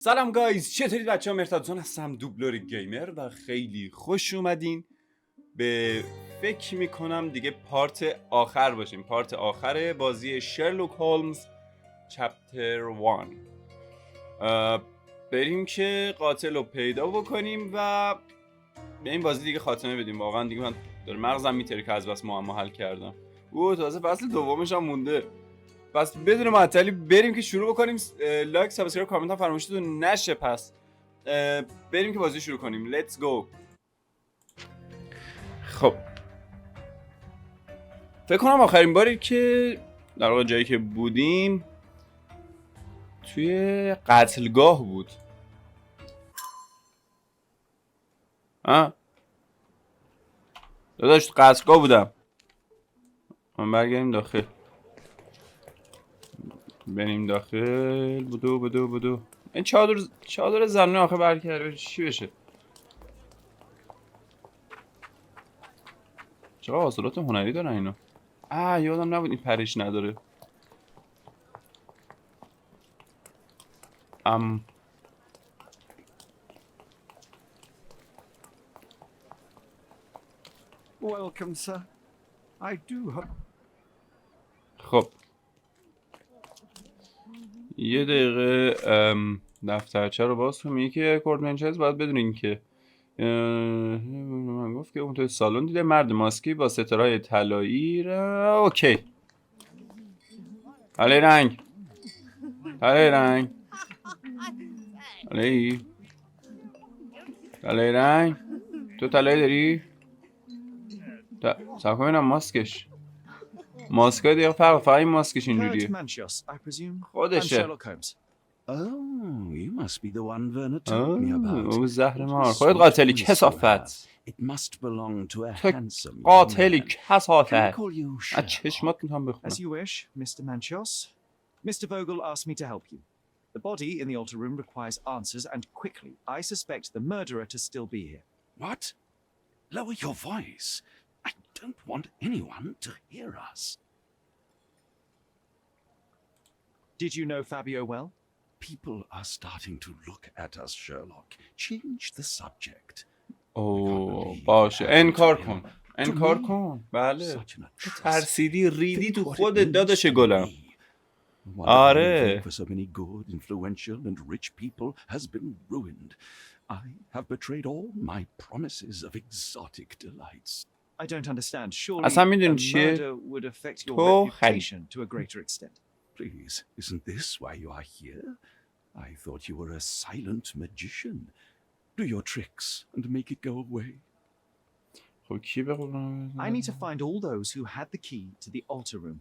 سلام گاااایز، چطورید بچه‌ها؟ مهردادزون هستم، دوبلورگیمر و خیلی خوش اومدین به فکر میکنم دیگه پارت آخر باشیم. پارت آخر بازی شرلوک هولمز چپتر 1. بریم که قاتل رو پیدا بکنیم و به این بازی دیگه خاتمه بدیم. واقعا دیگه من داره مغزم میتره که از بس معما حل کردم. تازه فصل دومش هم مونده. پس بدون معطلی بریم که شروع بکنیم. لایک، سابسکرایب، کامنت هم فراموشتون نشه. پس بریم که بازی شروع کنیم. لیتس گو. خب فکر کنم آخرین باری که در واقع جایی که بودیم توی قتلگاه بود. داداش قتلگاه بودم. من برگردیم داخل. بریم داخل. بدو این چادر زنونه آخه برگرده چی بشه؟ چرا حاصلات هنری دارن اینا؟ یادم نبود این پرش نداره. Welcome, sir. I do hope. خب یه دقیقه دفترچه رو باز کنم. میگه که کوردمنچز باید بدونین که من گفت که اون توی سالن دیده مرد ماسکی با ستاره‌های طلایی را. اوکی. علی رنگ علی رنگ تو طلایی داری؟ سب کنم ماسکش. ماسکای دیگه فقط این ماسکش اینجوریه. خودشه. Sherlock Holmes. Oh, you must be the one Werner told me about. او زهر مار. خودت قاتلی کثافت. It must belong to a handsome قاتلی man. Can I کثافت. call you از Sherlock? چشمات میتونم بخونم. As you wish, Mr. Manchos. Mr. Vogel asked me to help you. The body in the altar room requires answers, and quickly. I suspect the murderer to still be here. What? Lower your voice. I don't want anyone to hear us. Did you know Fabio well? People are starting to look at us, Sherlock. Change the subject. باشه انکار کن. بله ترسیدی ریدی تو خودت داداش گلم. آره for so many good, influential and rich people has been ruined. I have betrayed all my promises of exotic delights. I don't understand. Surely اصلا a میدونی چیه؟ murder would affect your تو reputation to a greater extent. Please, isn't this why you are here? I thought you were a silent magician. Do your tricks and make it go away. خب کی بقولم؟ I need to find all those who had the key to the altar room.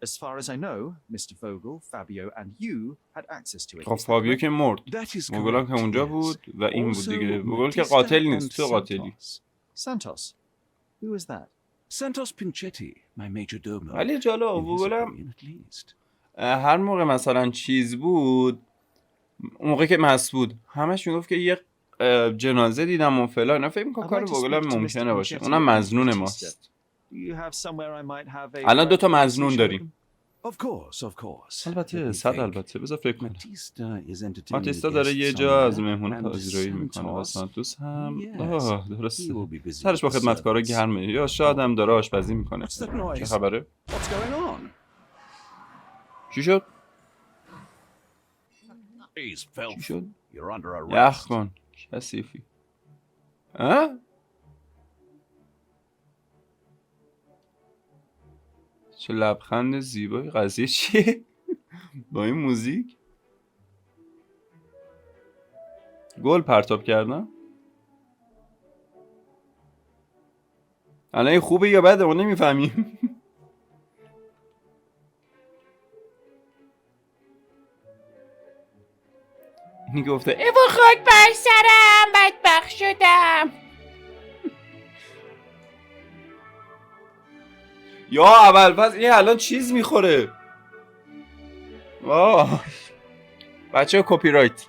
As far as I know, Mr. Vogel, Fabio, and you had access to it. خب Is that فابیو correct? که مرد. That is وگل که correct, اونجا yes. بود و این بود Also, دیگه. وگل که Matista قاتل and نیست، تو قاتلی. Santos. Santos. Who is that? Santos Pinchetti, my major domo. ولی جالب In his وگلم opinion, at least. هر موقع مثلا چیز بود، اون موقع که مس بود همش میگفت که یه جنازه دیدم و فلان. اینا فکر میکنم کار وگل هم ممکنه باشه. اونم مظنون ماست. Do you have somewhere I might have a الان 2 تا private مظنون conversation داریم. Of course. البته Let me 100 think. البته. بذار فکر کنم. ماتیستا داره یه جا از مهمون پذیرایی میکنه و سانتوس هم درسته سرش با خدمتکارا گرمه یا شاید هم داره آشپزی میکنه. چه خبره؟ چی شد؟ چی شد؟ یخ کن کثیفی. چه لبخند زیبایی. قضیه چیه؟ با این موزیک گل پرتاب کردم. الان این خوبه یا بده ما نمیفهمیم. اینی گفته ایوا خاک بر سرم بدبخت شدم. یا اول پس این الان چیز میخوره. بچه کپی رایت.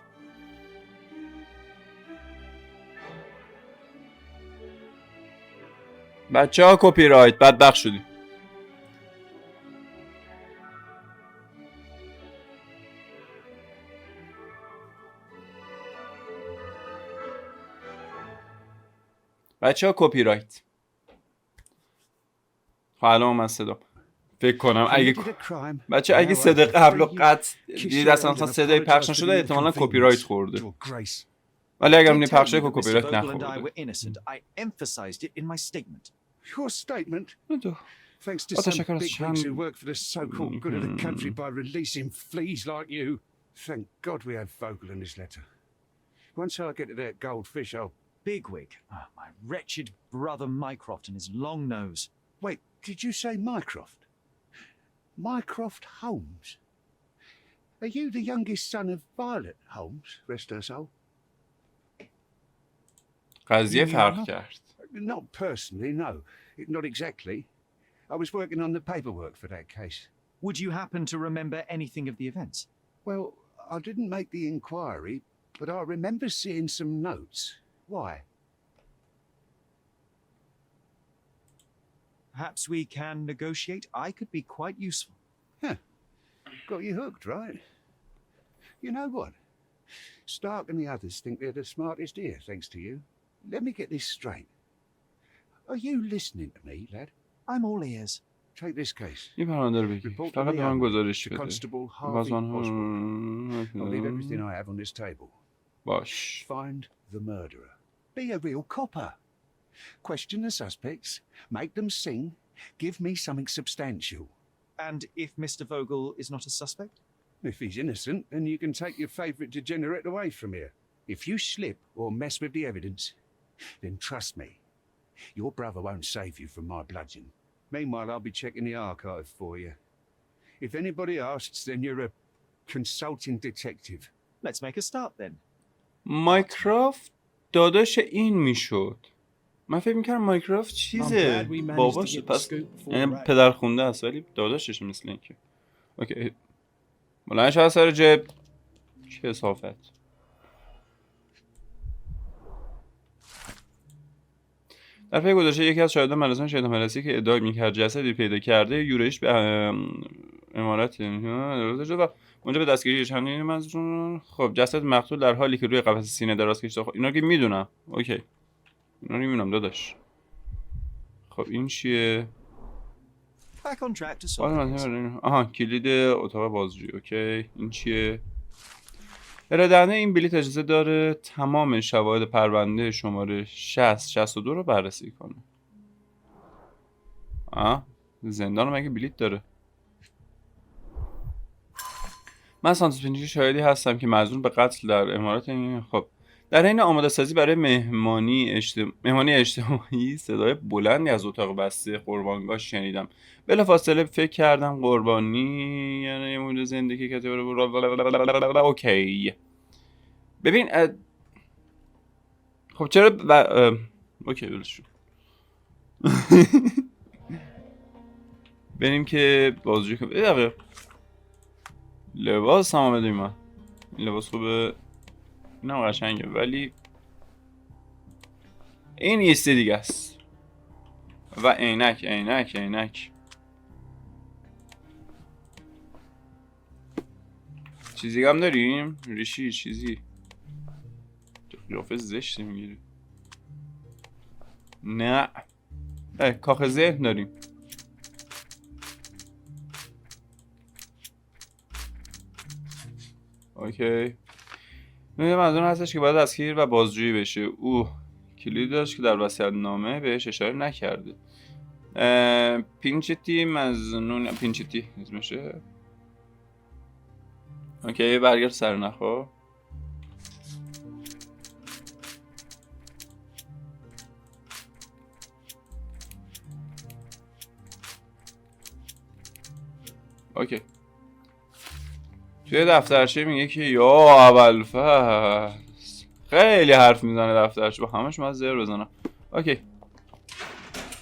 بچه‌ها کپی رایت بدبخت شدیم. بچه‌ها کپی رایت. خب الان من صدا فکر کنم اگه بچه اگه صدا قبل و قطع دید اصلا صدای پخش نشده احتمالاً کپی رایت خورده. ولی اگر می پخش که کپی رایت نخورده. Your statement? Thanks to some bigwigs who work for the so-called good of the country by releasing fleas like you. Thank God we have Vogel in this letter. Once I get to that goldfish, I'll... Bigwig? Oh, my wretched brother Mycroft and his long nose. Wait, did you say Mycroft? Mycroft Holmes? Are you the youngest son of Violet Holmes, rest her soul? قضیه فرق کرد. Not personally, no. Not exactly. I was working on the paperwork for that case. Would you happen to remember anything of the events? Well, I didn't make the inquiry, but I remember seeing some notes. Why? Perhaps we can negotiate. I could be quite useful. Huh. Got you hooked, right? You know what? Stark and the others think they're the smartest here, thanks to you. Let me get this straight. Are you listening to me, lad? I'm all ears. Take this case. این پرونده رو بگی. فقط به من گزارش بده. Constable Harvey Oswald. I'll leave everything I have on this table. باش. Find the murderer. Be a real copper. Question the suspects. Make them sing. Give me something substantial. And if Mr. Vogel is not a suspect? If he's innocent, then you can take your favourite degenerate away from here. If you slip or mess with the evidence, then trust me, your brother won't save you from my bludgeon. Meanwhile, I'll be checking the archive for you. If anybody asks, then you're a consulting detective. Let's make a start then. مایکرافت داداش این میشد. من فکر میکردم مایکرافت چیزه باباشه، پس یعنی پدر خونده است ولی داداشش مثل اینکه. اوکی بلندش از سر جب. چه اصافت. در پی گذشته یکی از شاهدان مراسم شهید ملسی که ادعا میکرد جسدی پیدا کرده یورش به امارت و اونجا به دستگیری چندین مظنون. خب جسد مقتول در حالی که روی قفس سینه دراز کشیده. خب اینا که میدونم. اوکی اینا رو میدونم داداش. خب این چیه؟ آها کلید اتاق بازجویی. اوکی این چیه؟ ارائه‌دهنده این بلیت اجازه داره تمام شواهد پرونده شماره 6062 رو بررسی کنه. زندان مگه بلیت داره؟ من سانتوس پینیچی شاهدی هستم که مظنون به قتل در امارات خب در حین آماده سازی برای مهمانی اجتماعی صدای بلندی از اتاق بسته قربانگاه شنیدم. بلافاصله فکر کردم قربانی یعنی یه مورد زندگی که اوکی ببین خب چرا اوکی ولشون. بریم که بازجویی کنیم. دقیقه لباس هم آمده من. این لباس خوبه. اینم قشنگه ولی این یه چیز دیگه است. و عینک چیزی هم داریم؟ ریشی چیزی قیافه زشتی میگیری. نه کاخ ذهن داریم. اوکی میگم منظور هستش که باید دستگیر و بازجویی بشه. کلید داشت که در وصیت‌نامه بهش اشاره نکرده. پینچتی مظنون پینچتی اسمشه. اوکی برگرد سر نخوا. اوکی توی دفترچه میگه که یا ابوالفضل خیلی حرف میزنه دفترچه با همش من زر بزنم. اوکی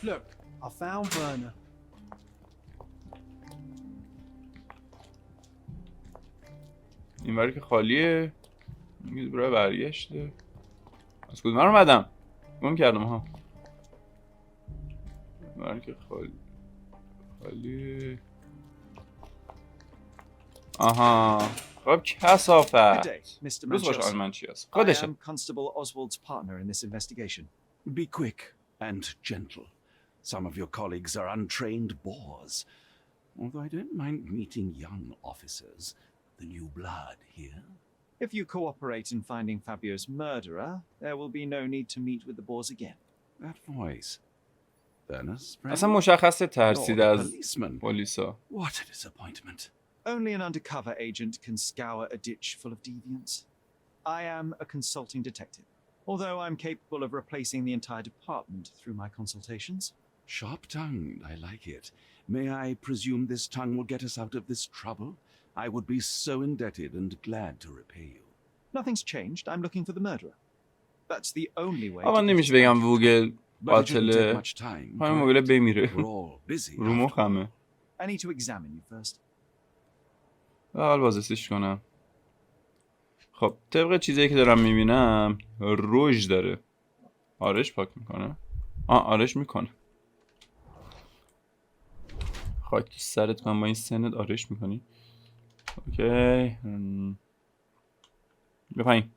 Look, I found Werner. این وری که خالیه. میگه برای برگشته. از کدوم اومدم؟ گم کردم ها. این وری که خالیه. آها خب کثافت. روز خوش آلمان چی هست؟ I am Constable Oswald's partner in this investigation. Be quick and gentle. Some of your colleagues are untrained bores. Although I don't mind meeting young officers, the new blood here. If you cooperate in finding Fabio's murderer, there will be no need to meet with the Boers again. That voice. Werner's friend? اصلا مشخصه Or ترسیده the از policeman? پلیسا. What a disappointment. Only an undercover agent can scour a ditch full of deviants. I am a consulting detective, although I'm capable of replacing the entire department through my consultations. Sharp-tongued, I like it. May I presume this tongue will get us out of this trouble? I would be so indebted and glad to repay you. Nothing's changed. I'm looking for the murderer. That's the only way. آقا نمیشه بگم گوگل But it shouldn't take قاتل much time. همین گوگل بمیره. We're all busy. رو مخمه. I need to examine you first. اول بازرسیش کنم. خب طبق چیزایی که دارم میبینم رژ داره. آرش پاک میکنه. آرش میکنه. خاک تو سرت کنم با این سنت آرش میکنی. اوکی. بپایین.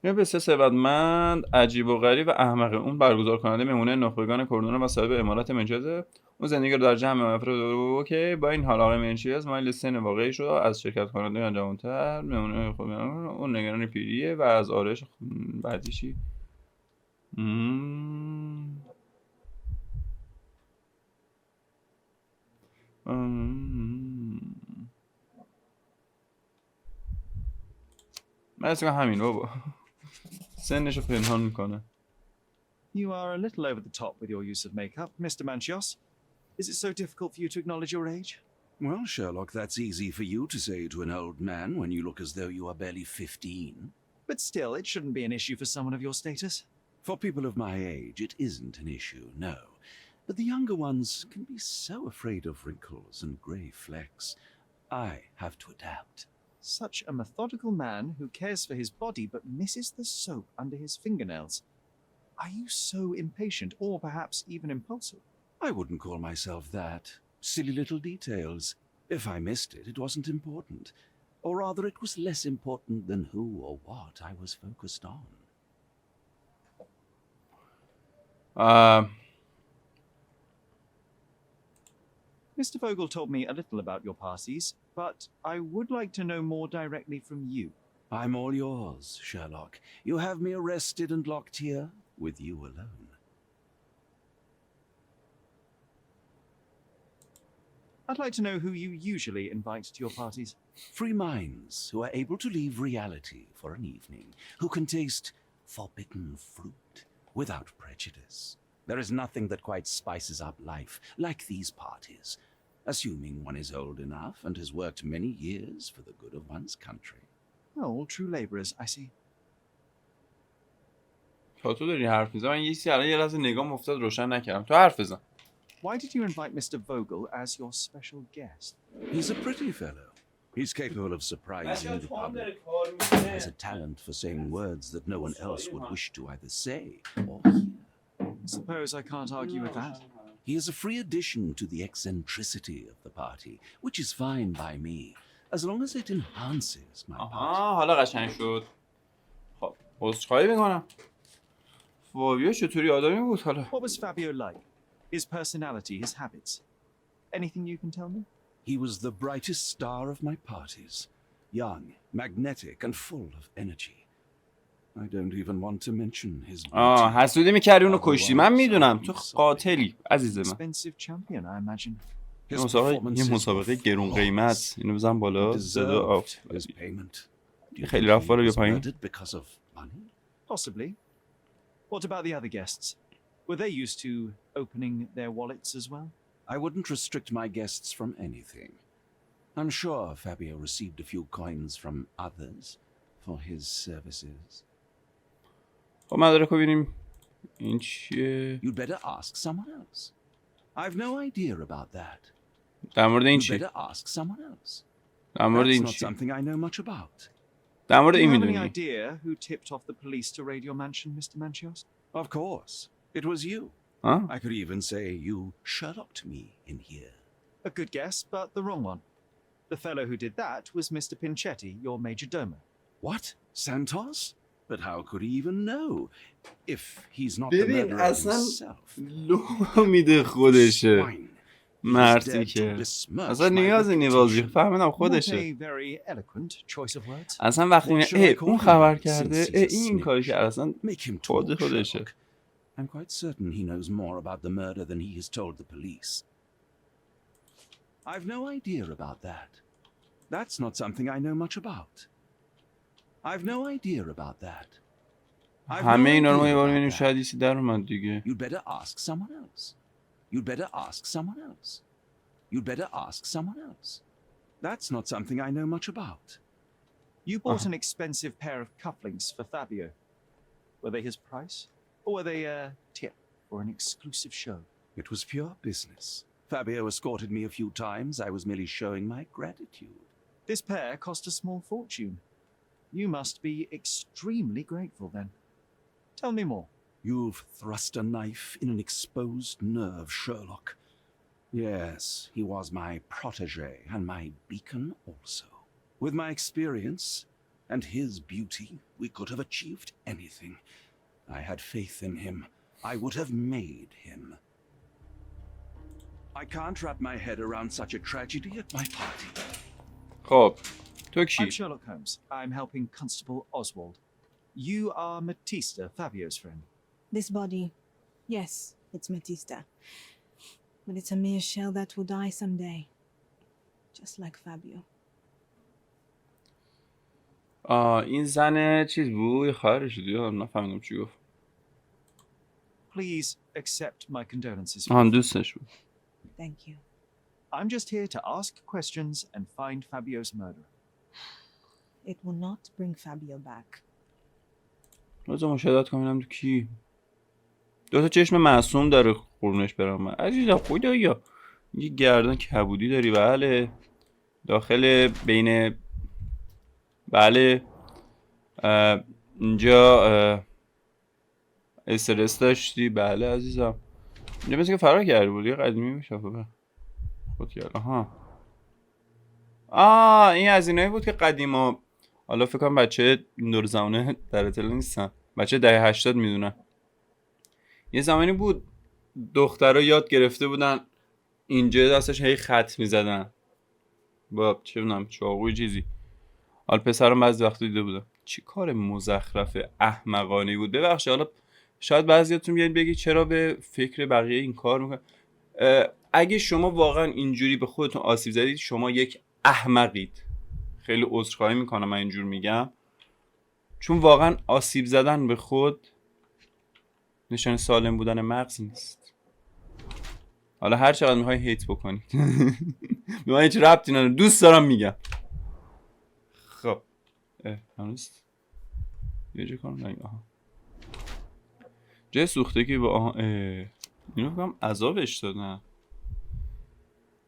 یه بسیار ثروتمند، عجیب و غریب و احمقه. اون برگزار کننده میمونه نخبگان کردون و صاحب امارت منچزه. اون زندگی رو در جمع افراد که با این حال آقای منچز مایل سن واقعیش رو از شرکت کننده جوان‌تر میمونه. خب اون نگران پیریه و از آرش بعدی چی؟ من اصلا همین بابا سنشو پنهان میکنه. You are a little over the top with your use of makeup, Mr. Manchios. Is it so difficult for you to acknowledge your age? Well, Sherlock, that's easy for you to say to an old man when you look as though you are barely 15. But still, it shouldn't be an issue for someone of your status. For people of my age, it isn't an issue, no. But the younger ones can be so afraid of wrinkles and grey flecks. I have to adapt. Such a methodical man who cares for his body but misses the soap under his fingernails. Are you so impatient or perhaps even impulsive? I wouldn't call myself that. Silly little details. If I missed it, it wasn't important. Or rather, it was less important than who or what I was focused on. Mr. Vogel told me a little about your parties, but I would like to know more directly from you. I'm all yours, Sherlock. You have me arrested and locked here with you alone. I'd like to know who you usually invite to your parties. Free minds who are able to leave reality for an evening, who can taste forbidden fruit without prejudice. There is nothing that quite spices up life like these parties, assuming one is old enough and has worked many years for the good of one's country. Oh, all true labourers, I see. تا تو داری حرف میزنی من یه لحظه نگام افتاد روشن نکردم. تو حرف بزن. Why did you invite Mr. Vogel as your special guest? He's a pretty fellow. He's capable of surprising the public. Has a talent for saying words that no one else would wish to either say or hear. Suppose I can't argue with that. He is a free addition to the eccentricity of the party, which is fine by me, as long as it enhances my party. حالا قشنگ شد. خب عذرخواهی میکنم. فابیو چطوری آدمی بود حالا؟ What was Fabio like? His personality, his habits? Anything you can tell me? He was the brightest star of my parties. Young, magnetic, and full of energy. I don't even want to mention his beauty. حسودی میکردی اونو کشتی. من میدونم تو قاتلی عزیز من. Expensive champion, I imagine. یه مسابقه گرون قیمت. اینو بزن بالا. صدا his payment. خیلی رفت بالا بیا پایین. Because of money? Possibly. What about the other guests? Were they used to opening their wallets as well? I wouldn't restrict my guests from anything. I'm sure Fabio received a few coins from others for his services. خب مدارک رو ببینیم. این چیه؟ You'd better ask someone else. I've no idea about that. در مورد این You'd چی؟ better ask someone else. در مورد That's این not چی؟ something I know much about. در مورد Do you این have any میدونی. idea who tipped off the police to raid your mansion, Mr. Manchios? Of course. It was you. I could even say you Sherlocked me in here. A good guess, but the wrong one. The fellow who did that was Mr. Pinchetti, your major domo. What? Santos? But how could he even know? If he's not the ببین murderer اصلا himself. لو میده خودشه Swine. مرتی که اصلا نیازی نی بازی فهمیدم What خودشه a very eloquent choice of words. اصلا وقتی What should I میگه call اون him خبر since کرده he's a این کاری snitch? کرد اصلا Make him خود talk, خودشه Sherlock. I'm quite certain he knows more about the murder than he has told the police. I've no idea about that. That's not something I know much about. I've no idea about that. I've همه no اینا رو ما idea یه بار about می‌بینیم that. شاید یه در اومد دیگه You'd better ask someone else. You'd better ask someone else. You'd better ask someone else. That's not something I know much about. You bought an expensive pair of cufflinks for Fabio. Were they his price? Or were they a tip for an exclusive show? It was pure business. Fabio escorted me a few times. I was merely showing my gratitude. This pair cost a small fortune. You must be extremely grateful then. Tell me more. You've thrust a knife in an exposed nerve, Sherlock. Yes, he was my protege and my beacon also. With my experience and his beauty, we could have achieved anything. I had faith in him. I would have made him. I can't wrap my head around such a tragedy at my party. خب تو I'm کی؟ Sherlock Holmes. I'm helping Constable Oswald. You are Matista, Fabio's friend. This body, yes, it's Matista. But it's a mere shell that will die someday. Just like Fabio. این زن چیز بود خواهرش بود یا نفهمیدم چی گفت Please accept my condolences. دوستش بود Thank you. I'm just here to ask questions and find Fabio's murderer. It will not bring Fabio back. لازم مشاهدات کنم تو کی دو تا چشم معصوم داره قرونش برام عزیزم خدایا یه گردن کبودی داری بله داخل بین بله اینجا استرس داشتی بله عزیزم اینجا مثل که فرار کرده بود یه قدیمی میشه خود کرد این از اینایی بود که قدیما حالا فکر کنم بچه این دور زمانه در اطلاع نیستن بچه دهه 80 میدونن یه زمانی بود دخترها یاد گرفته بودن اینجا دستش هی خط میزدن با چه میدونم چاقوی چیزی حالا پسرم بعضی وقت دیده بودم چی کار مزخرف احمقانه بود ببخشید حالا شاید بعضیاتون بیاین بگید چرا به فکر بقیه این کار میکنن اگه شما واقعا اینجوری به خودتون آسیب زدید شما یک احمقید خیلی عذرخواهی میکنم من اینجور میگم چون واقعا آسیب زدن به خود نشان سالم بودن مغز نیست حالا هر چقدر میخوای هیت بکنید به من هیچ ربطی نداره دوست دارم میگم خب هنوز یه جا کنم نگه جای سوخته که با اینو بگم عذابش دادن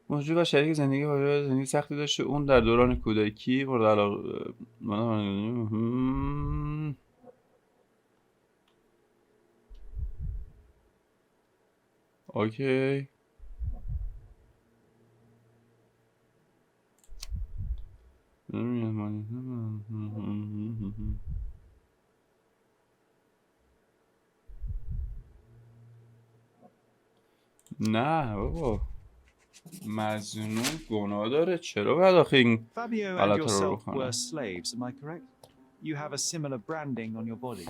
موجود و شریک زندگی سختی داشته اون در دوران کودکی مورد علاقه اوکی نه بابا مظنون گناه داره چرا باید آخه این Fabio and غلط رو yourself بکنه were slaves, am I correct? You have a similar branding on your body.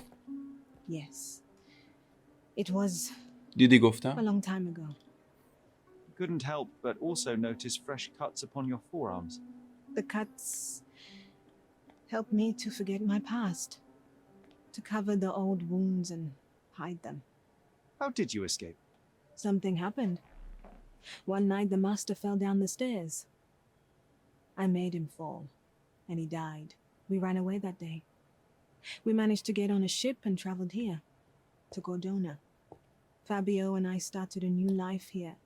Yes. It was دیدی a گفتم long time ago. Couldn't help but also notice fresh cuts upon your forearms. The cuts helped me to forget my past, to cover the old wounds and hide them. How did you escape? Something happened. One night the master fell down the stairs. I made him fall, and he died. We ran away that day. We managed to get on a ship and traveled here, to Gordona. Fabio and I started a new life here.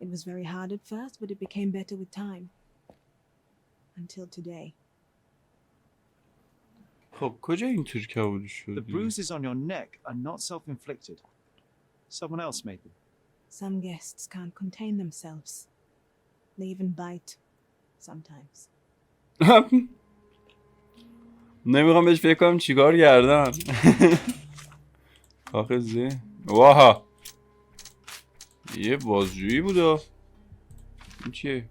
It was very hard at first, but it became better with time. Until today. خب کجا اینطور کبودی The شدی؟ bruises on your neck are not self-inflicted. Someone else made them. Some guests can't contain themselves. They even bite. Sometimes. نمیخوام بهش فکر کنم چیکار کردن. آخه واها یه بازجویی بوده. این چیه؟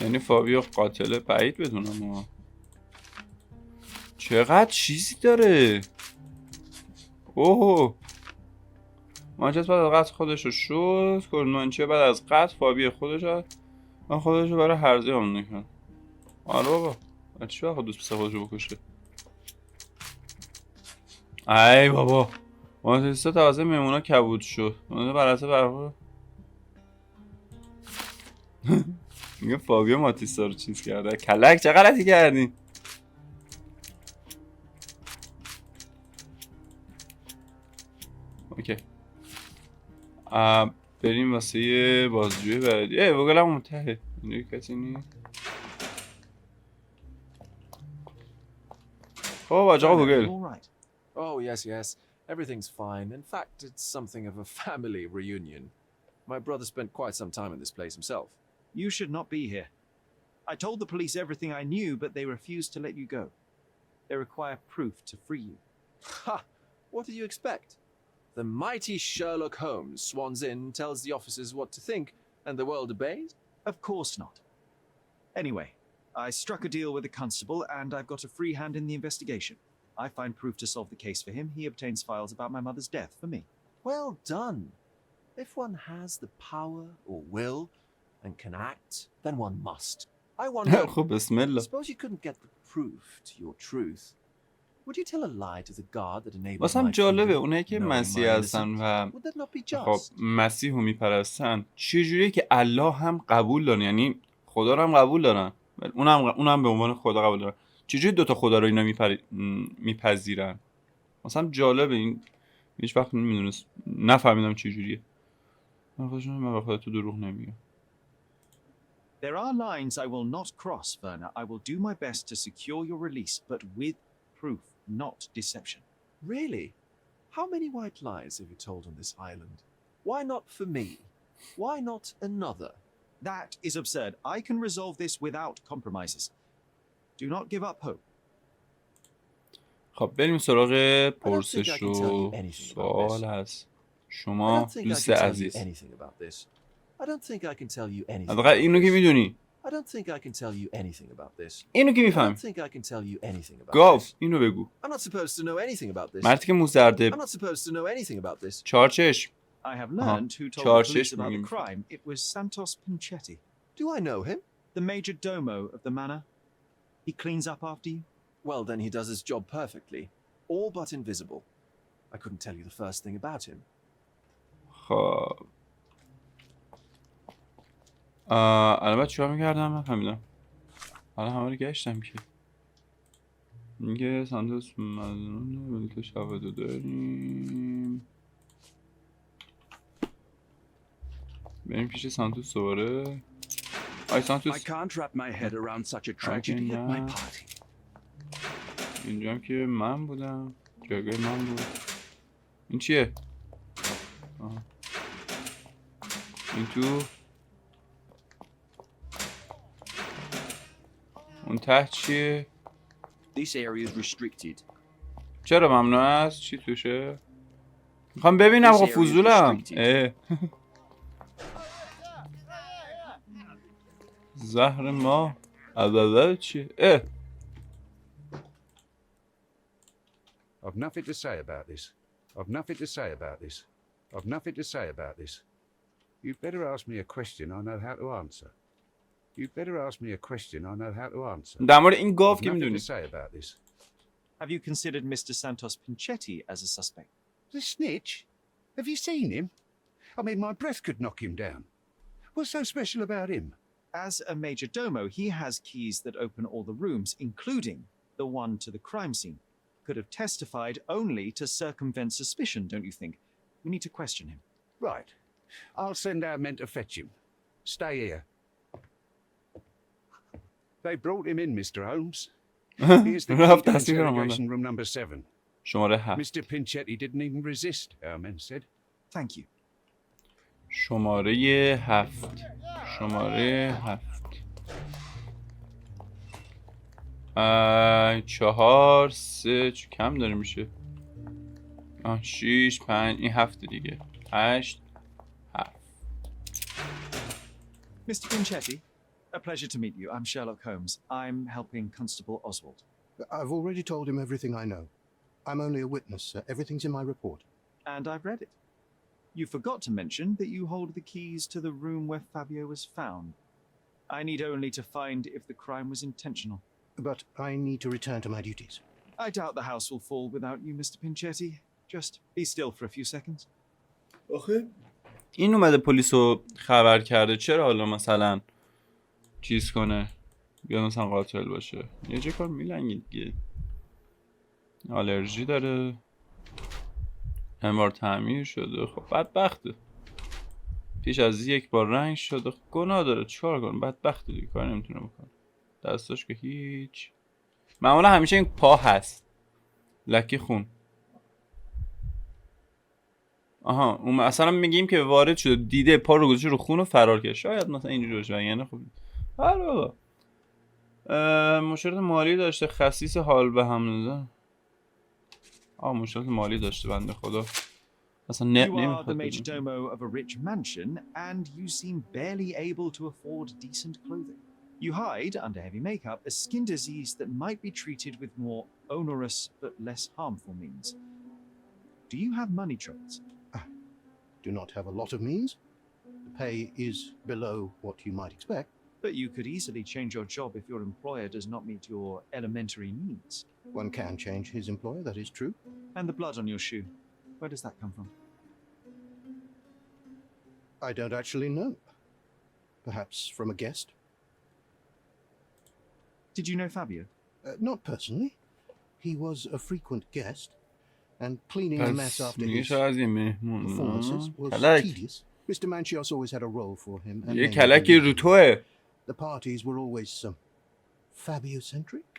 یعنی فابیو قاتل بعید بدونم. چقدر چیزی داره. اوه مانچست بعد از قتل خودش رو شد. کلمانچه بعد از قتل فابی خودش رو برای هرزه همون نکن. آره بابا چی باید دوست پسر خودش رو بکشه. ای بابا مانچست تازه میمونا کبود شد. براسه برخور میگه فابیو ماتیستا رو چیز کرده. کلک چه غلطی کردین. اوکی بریم واسه بازجوی بعدی. بگلم منتهه اینجا کسی نیست. خب آقا بگل. Oh, yes. Everything's fine. In fact, it's something of a family reunion. My brother spent quite some time in this place himself. You should not be here. I told the police everything I knew, but they refused to let you go. They require proof to free you. Ha! What did you expect? The mighty Sherlock Holmes swans in, tells the officers what to think, and the world obeys? Of course not. Anyway, I struck a deal with the constable, and I've got a free hand in the investigation. I find proof to solve the case for him. He obtains files about my mother's death for me. Well done. If one has the power or will and can act, then one must. I wonder, خب بسم الله. suppose you couldn't get the proof to your truth. Would you tell a lie to the guard that enabled واسم my جالبه freedom, اونایی که knowing مسیح my هستن innocence? و Would that not be خب just? مسیح رو میپرستن چجوریه که الله هم قبول دارن، یعنی خدا رو هم قبول دارن اونم به عنوان خدا قبول دارن، چجوری دوتا خدا رو اینا میپذیرن؟ مثلا جالبه این، هیچ وقت نمیدونست نفهمیدم چجوریه. من به خدا تو دروغ نمیگم. There are lines I will not cross, Werner. I will do my best to secure your release, but with proof, not deception. Really? How many white lies have you told on this island? Why not for me? Why not another? That is absurd. I can resolve this without compromises. Do not give up hope. خب بریم سراغ پرسش و سوال هست. شما دوست عزیز I don't think I can tell you anything. فقط اینو که میدونی. I don't think I can tell you anything about this. اینو که I میفهم. don't think I can tell you anything about گاو this. اینو بگو. I'm not supposed to know anything about this. مردی که موزرده. I'm not supposed to know anything about this. چهار چشم. I have learned who told the police about the crime. It was Santos Pinchetti. Do I know him? The major domo of the manor. He cleans up after you. Well, then he does his job perfectly. All but invisible. I couldn't tell you the first thing about him. خب الان چیکار میکردم من فهمیدم. الان همه رو گشتم که میگه سانتوس مزنون ولی تو شواهدو داریم. بریم پیش سانتوس دوباره. آی سانتوس. I can't wrap my head around such a tragedy at my party. اینجا هم که من بودم، جایگاه من بود. این چیه؟ این تو اون ته چیه؟ This area is restricted. چرا ممنوع است؟ چی توشه؟ میخوام ببینم. خب فضولم. زهر ما عدده چیه؟ I've nothing to say about this. I've nothing to say about this. I've nothing to say about this. You'd better ask me a question I know how to answer. You'd better ask me a question I know how to answer. در مورد این گاو I've که nothing میدونی. to say about this. Have you considered Mr. Santos Pinchetti as a suspect? The snitch? Have you seen him? I mean, my breath could knock him down. What's so special about him? As a major domo, he has keys that open all the rooms, including the one to the crime scene. Could have testified only to circumvent suspicion, don't you think? We need to question him. Right. I'll send our men to fetch him. Stay here. They brought him in, Mr. Holmes. Here's the key to interrogation room number 7. شماره 7. Mr. Pinchetti didn't even resist, our men said. Thank you. شماره 7. شماره 7. 4 3 کم داره میشه. 6 5 این 7 دیگه. 8 7. Mr. Pinchetti, a pleasure to meet you. I'm Sherlock Holmes. I'm helping Constable Oswald. I've already told him everything I know. I'm only a witness, sir. Everything's in my report. And I've read it. You forgot to mention that you hold the keys to the room where Fabio was found. I need only to find if the crime was intentional. But I need to return to my duties. I doubt the house will fall without you, Mr. Pinchetti. Just be still for a few seconds. آخه این اومده پلیسو خبر کرده، چرا حالا مثلا چیز کنه یا مثلا قاتل باشه؟ یه چه کار میلنگی دیگه. آلرژی داره، انبار تعمیر شده، خب بدبخته. پیش از یک بار رنگ شده، گناه داره، چیکار کنه؟ بدبخته دیگه، کار نمیتونه بکنه. دستاش که هیچ. معمولا همیشه این پا هست، لکی خون. آها اون اصلا میگیم که وارد شده، دیده پا رو گذاشته رو خون و فرار کرد. شاید مثلا اینجوری باشه، یعنی خب بابا مشکلات مالی داشته، خسیس حال به هم زده. مشکلات مالی داشته بنده خدا. اصلا You are the نمیخواد. majordomo of a rich mansion, and you seem barely able to afford decent clothing. You hide under heavy makeup a skin disease that might be treated with more onerous but less harmful means. Do you have money troubles? Do not have a lot of means. The pay is below what you might expect. But you could easily change your job if your employer does not meet your elementary needs. One can change his employer, that is true. And the blood on your shoe, where does that come from? I don't actually know. Perhaps from a guest. Did you know Fabio? Not personally. He was a frequent guest, and cleaning the mess after his performances was tedious. Mr. Manchios always had a role for him. And یه کلکی رو توه. the parties were always Fabio-centric.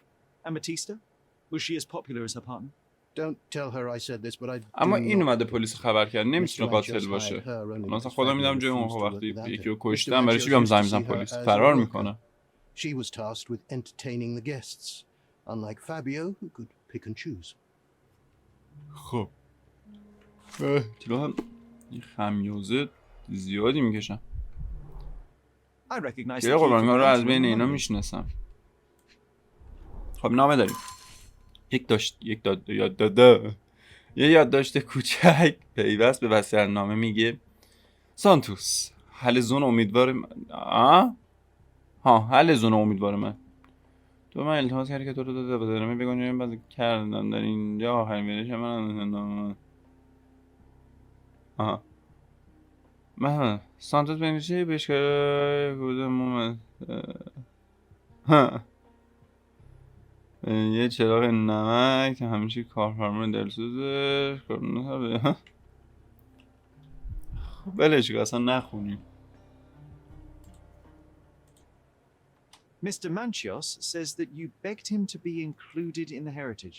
And Batista? Was she as popular as her partner? Don't tell her I said this, but I اما do این not. اومده پلیس خبر کرد، نمیتونه قاتل باشه. مثلا خدا میدم جای اون وقتی یکی رو کشتم، برای چی بیام زنگ بزنم پلیس؟ فرار میکنه. She was tasked with entertaining the guests, unlike Fabio, who could pick and choose. خب کیلو هم این خمیازه زیادی میکشم. I recognize یه the key قربان from رو the از engine بین room اینا in London. میشناسم. خب نامه داریم. یه یادداشت کوچک پیوست به وصیت‌نامه میگه سانتوس هلزون امیدوارم هلزون امیدوارم تو من التماس کردی که تو رو داده بدارم بگم بعد کردن در اینجا آخرین ویدیوش من سانتوس بنویسی بهش که کدوم یه چراغ نمک که همیشه کارفرمای دلسوزه بلش که اصلا نخونیم. Mr. Manchios says that you begged him to be included in the heritage.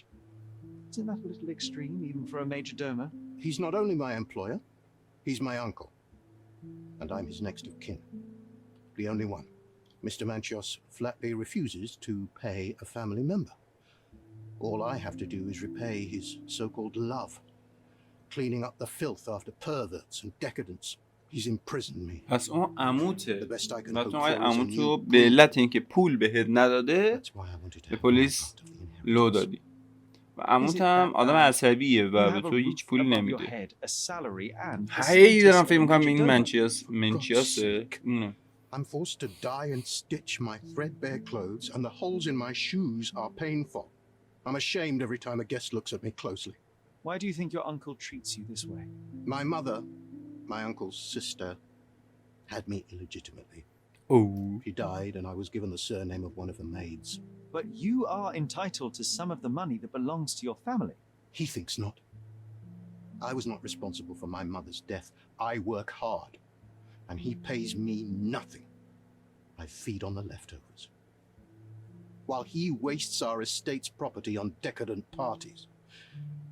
Isn't that a little extreme, even for a majordomo? He's not only my employer, he's my uncle. And I'm his next of kin. The only one. Mr. Manchios flatly refuses to pay a family member. All I have to do is repay his so-called love, cleaning up the filth after perverts and decadents. He's imprisoned me. پس اون عموته The best I can و hope تو for is a عموتو new به علت اینکه پول بهت نداده That's why I wanted to به have my پلیس part of the inheritance. لو دادی و عموت هم آدم عصبیه You و have به a تو هیچ roof پولی above your نمیده. head, a salary, and the هی دارم status فکر of a میکنم این majordomo. منچیاسه اونه. I'm forced to dye and stitch my threadbare clothes, and the holes in my shoes are painful. I'm ashamed every time a guest looks at me closely. Why do you think your uncle treats you this way? My mother, my uncle's sister, had me illegitimately. اوه She died, and I was given the surname of one of the maids. But you are entitled to some of the money that belongs to your family. He thinks not. I was not responsible for my mother's death. I work hard, and he pays me nothing. I feed on the leftovers. While he wastes our estate's property on decadent parties,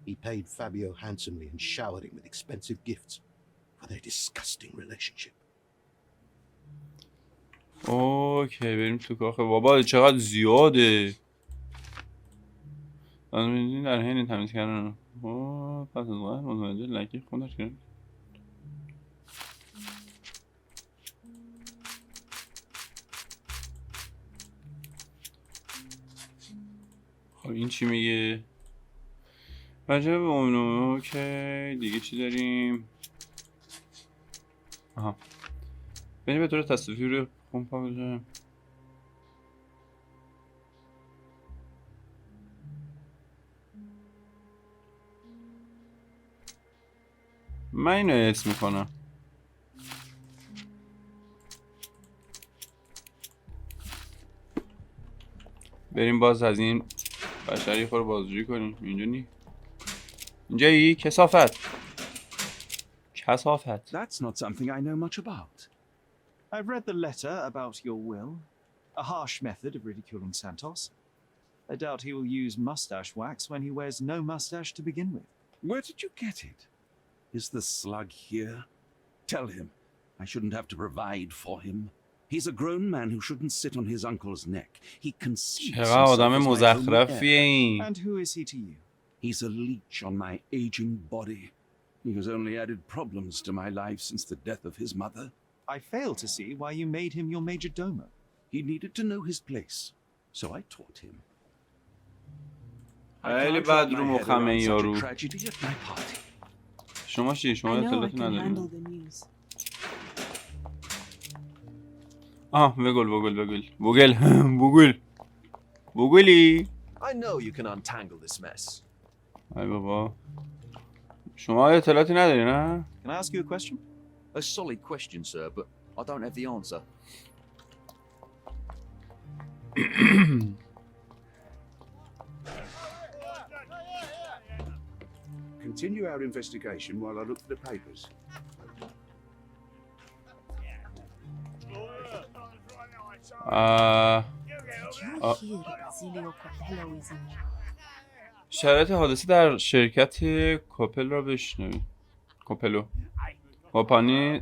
He paid Fabio handsomely and showered him with expensive gifts for their disgusting relationship. اوکی بریم تو کاخ. بابا چقدر زیاده. آن در حین تمیز کردن. پس از وقت متوجه لکی خودش کرد. خب این چی میگه؟ راجع به اون اوکی دیگه چی داریم؟ آها بریم به طور تصادفی روی خونپا بزنیم. من اینو حس میکنم. بریم باز از این بشری خور بازجویی کنیم. اینجا نی؟ اینجایی؟ کثافت. کثافت. That's not something I know much about. I've read the letter about your will. A harsh method of ridiculing Santos. I doubt he will use mustache wax when he wears no mustache to begin with. Where did you get it? Is the slug here? Tell him I shouldn't have to provide for him. He's a grown man who shouldn't sit on his uncle's neck. He conceives چقدر himself آدم as my only مزخرفیه heir. این. And who is he to you? He's a leech on my aging body. He has only added problems to my life since the death of his mother. I fail to see why you made him your major domo. He needed to know his place, so I taught him. I خیلی can't بد wrap رو my head مخمه around این such a یارو. tragedy at my party. شما چی؟ شما I know I اطلاعاتی can handle نداریم. the news. بگولی. I know you can untangle this mess. ای بابا شما اطلاعاتی نداری نه؟ Can I ask you a question? A solid question, sir, but I don't have the answer. Continue our investigation while I look for the papers. شرایط حادثه در شرکت کوپل را بشنوید. کوپلو کمپانی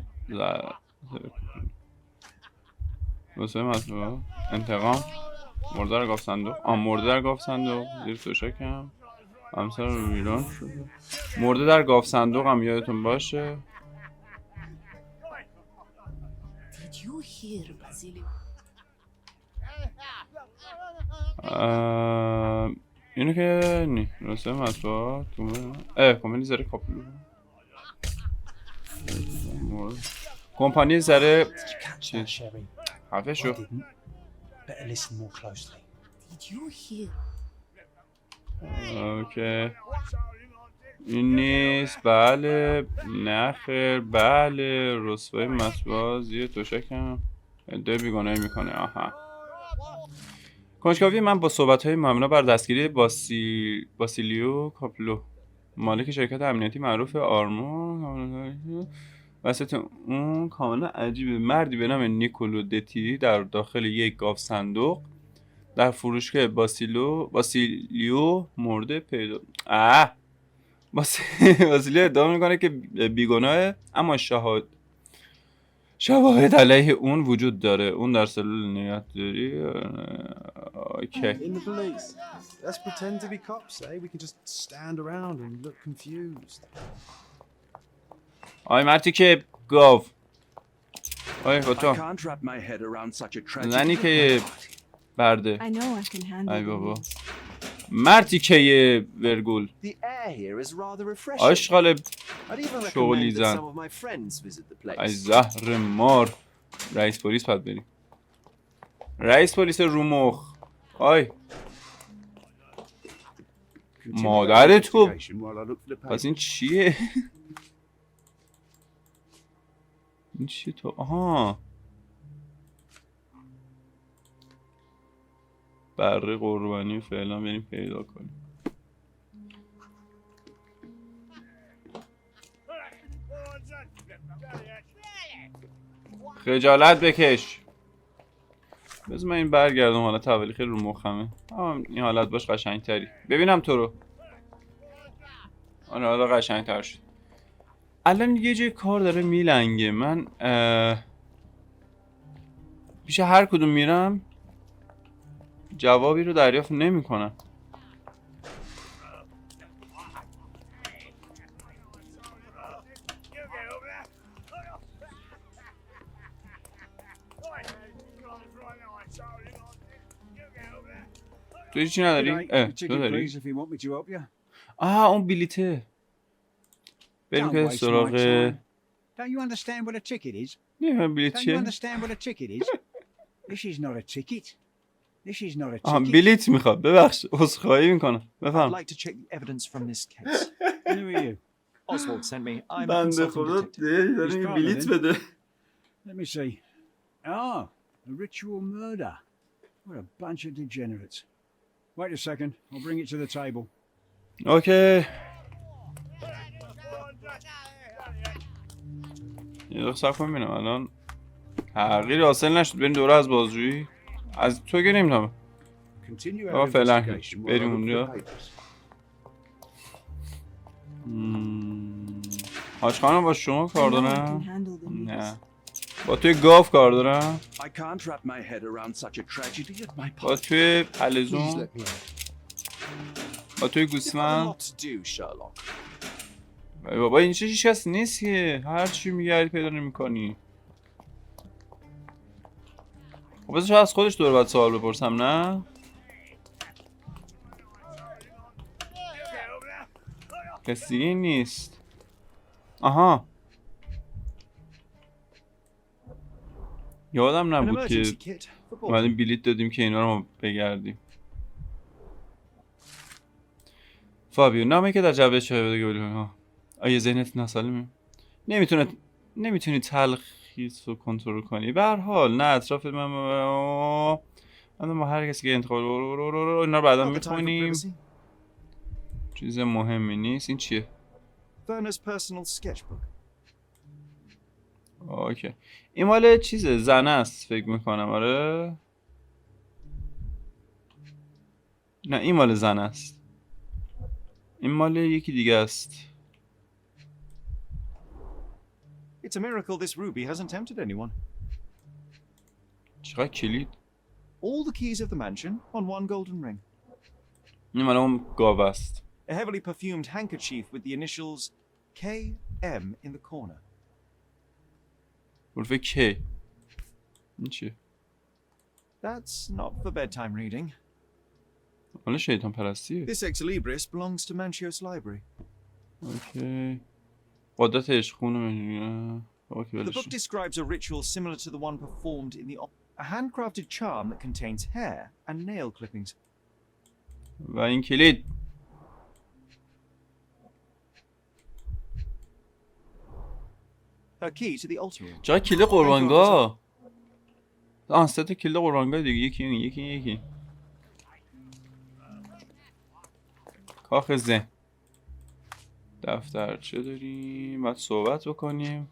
واسه مطلوب انتقام مرده در گاف صندوق مرده در گاف صندوق زیر توشکم همسر رو ویران شده مرده در گاف صندوق هم یادتون باشه. اینو که نی راسته مطبوعات کمپانی زره کاپلو کمپانی زره حرفه شو اوکی این نیست. بله نخیر بله رسوای مطبوعات زیر توشکم ادعای بیگناهی میکنه. آها کنجکاوی من با صحبت‌های مبنا بر دستگیری باسیلیو کاپلو مالک شرکت امنیتی معروف آرمون وسط اون کاملا عجیبه. مردی به نام نیکولو دتی در داخل یک گاف صندوق در فروشگاه باسیلیو مرده پیدا باسیلیو ادعا میکنه که بیگناهه اما شواهد علیه اون وجود داره. اون در سلول نگهداری. اوکی. In the police. Let's pretend to be cops, eh? We can just stand around and look confused. آی مرتی که گاو. آی I خودتو. can't wrap my head around such a tragedy. زنی که برده. I know I can handle ای the بابا. news. مرتی که ورگول. The air here is rather refreshing. آشغال I'd even شغلی recommend that زن. some of my friends visit the place. ای زهر مار. رئیس پلیس باید بریم. رئیس پلیس رو مخ. آی. Continue our مادر تو. investigation while I look for the پس papers. این چیه؟ این چیه تو؟ آها بره قربانی فعلا بریم پیدا کنیم. خجالت بکش. بذار من این برگردم حالت اولی خیلی رو مخمه. این حالت باش قشنگ تری. ببینم تو رو. آره حالا قشنگ‌تر شد. الان یه جای کار داره میلنگه. من پیش هر کدوم میرم جوابی رو دریافت نمی‌کنم. تو هیچی نداری؟ تو داری؟ اون بلیته. بریم که سراغ Don't you understand what a ticket is? نه بلیت Don't you چیه؟ understand what a ticket is? This is not a ticket. This is not a آها ticket. بلیت میخواد. ببخش عذرخواهی میکنم. I'd بفهم. like to check the evidence from this case. Who are you? Oswald sent me. I'm a بنده consulting خدا detective. داره یه بلیت بده. Let me see. Ah, a ritual murder. What a bunch of degenerates. Wait a second. I'll bring it to the table. اوکی. یه دقیقه صبر کن ببینم الان تغییر حاصل نشد. بریم دوره از بازجویی. از تو که نمیدونم. Continue آقا our فعلا investigation while I بریم look اونجا. for the papers. حاج خانم با شما کار I know I can دارم؟ handle the news. نه. با توی گاو کار دارم؟ I can't wrap my head around such a tragedy at my با توی Please پلزون؟ let me out. با توی You've got a گوسفند؟ lot to do, Sherlock. ای بابا این چه هیچ کس نیست که هر چی میگردی پیدا نمی‌کنی. خب بذار شاید از خودش دور بعد سوال بپرسم نه؟ کسی دیگه نیست. آها یادم An نبود که emergency kit for boarding. اومدیم بلیت دادیم که اینا رو ما بگردیم. فابیو نامه که در جعبه چای بده گفتم آیا ذهنت ناسالمه؟ نمیتونی تلخیص رو کنترل کنی. به هر حال نه اطراف من با هر کسی که انتخاب اینا رو بعدا Not the time for میخونیم. privacy. چیز مهمی نیست. این چیه؟ Werner's personal sketchbook. اوکی این مال چیزه زنه است فکر میکنم. آره نه این مال زن است. این مال یکی دیگه است. It's a miracle this ruby hasn't tempted anyone. چقدر کلید. All the keys of the mansion on one golden ring. این مال اون گاو است. A heavily perfumed handkerchief with the initials KM in the corner. حرف کی. این چیه؟ That's not for bedtime reading. مال شیطان پرستیه. This ex libris belongs to Manchios Library. اوکی قدرت عشق خونه. اوکی The book ولش. describes a ritual similar to the one performed in the a handcrafted charm that contains hair and nail clippings. و این کلید. Her key to the altar room. چقدر کلید قربانگاه. سه تا کلید قربانگاه دیگه. یکی کاخ ذهن. دفترچه داریم باید صحبت بکنیم.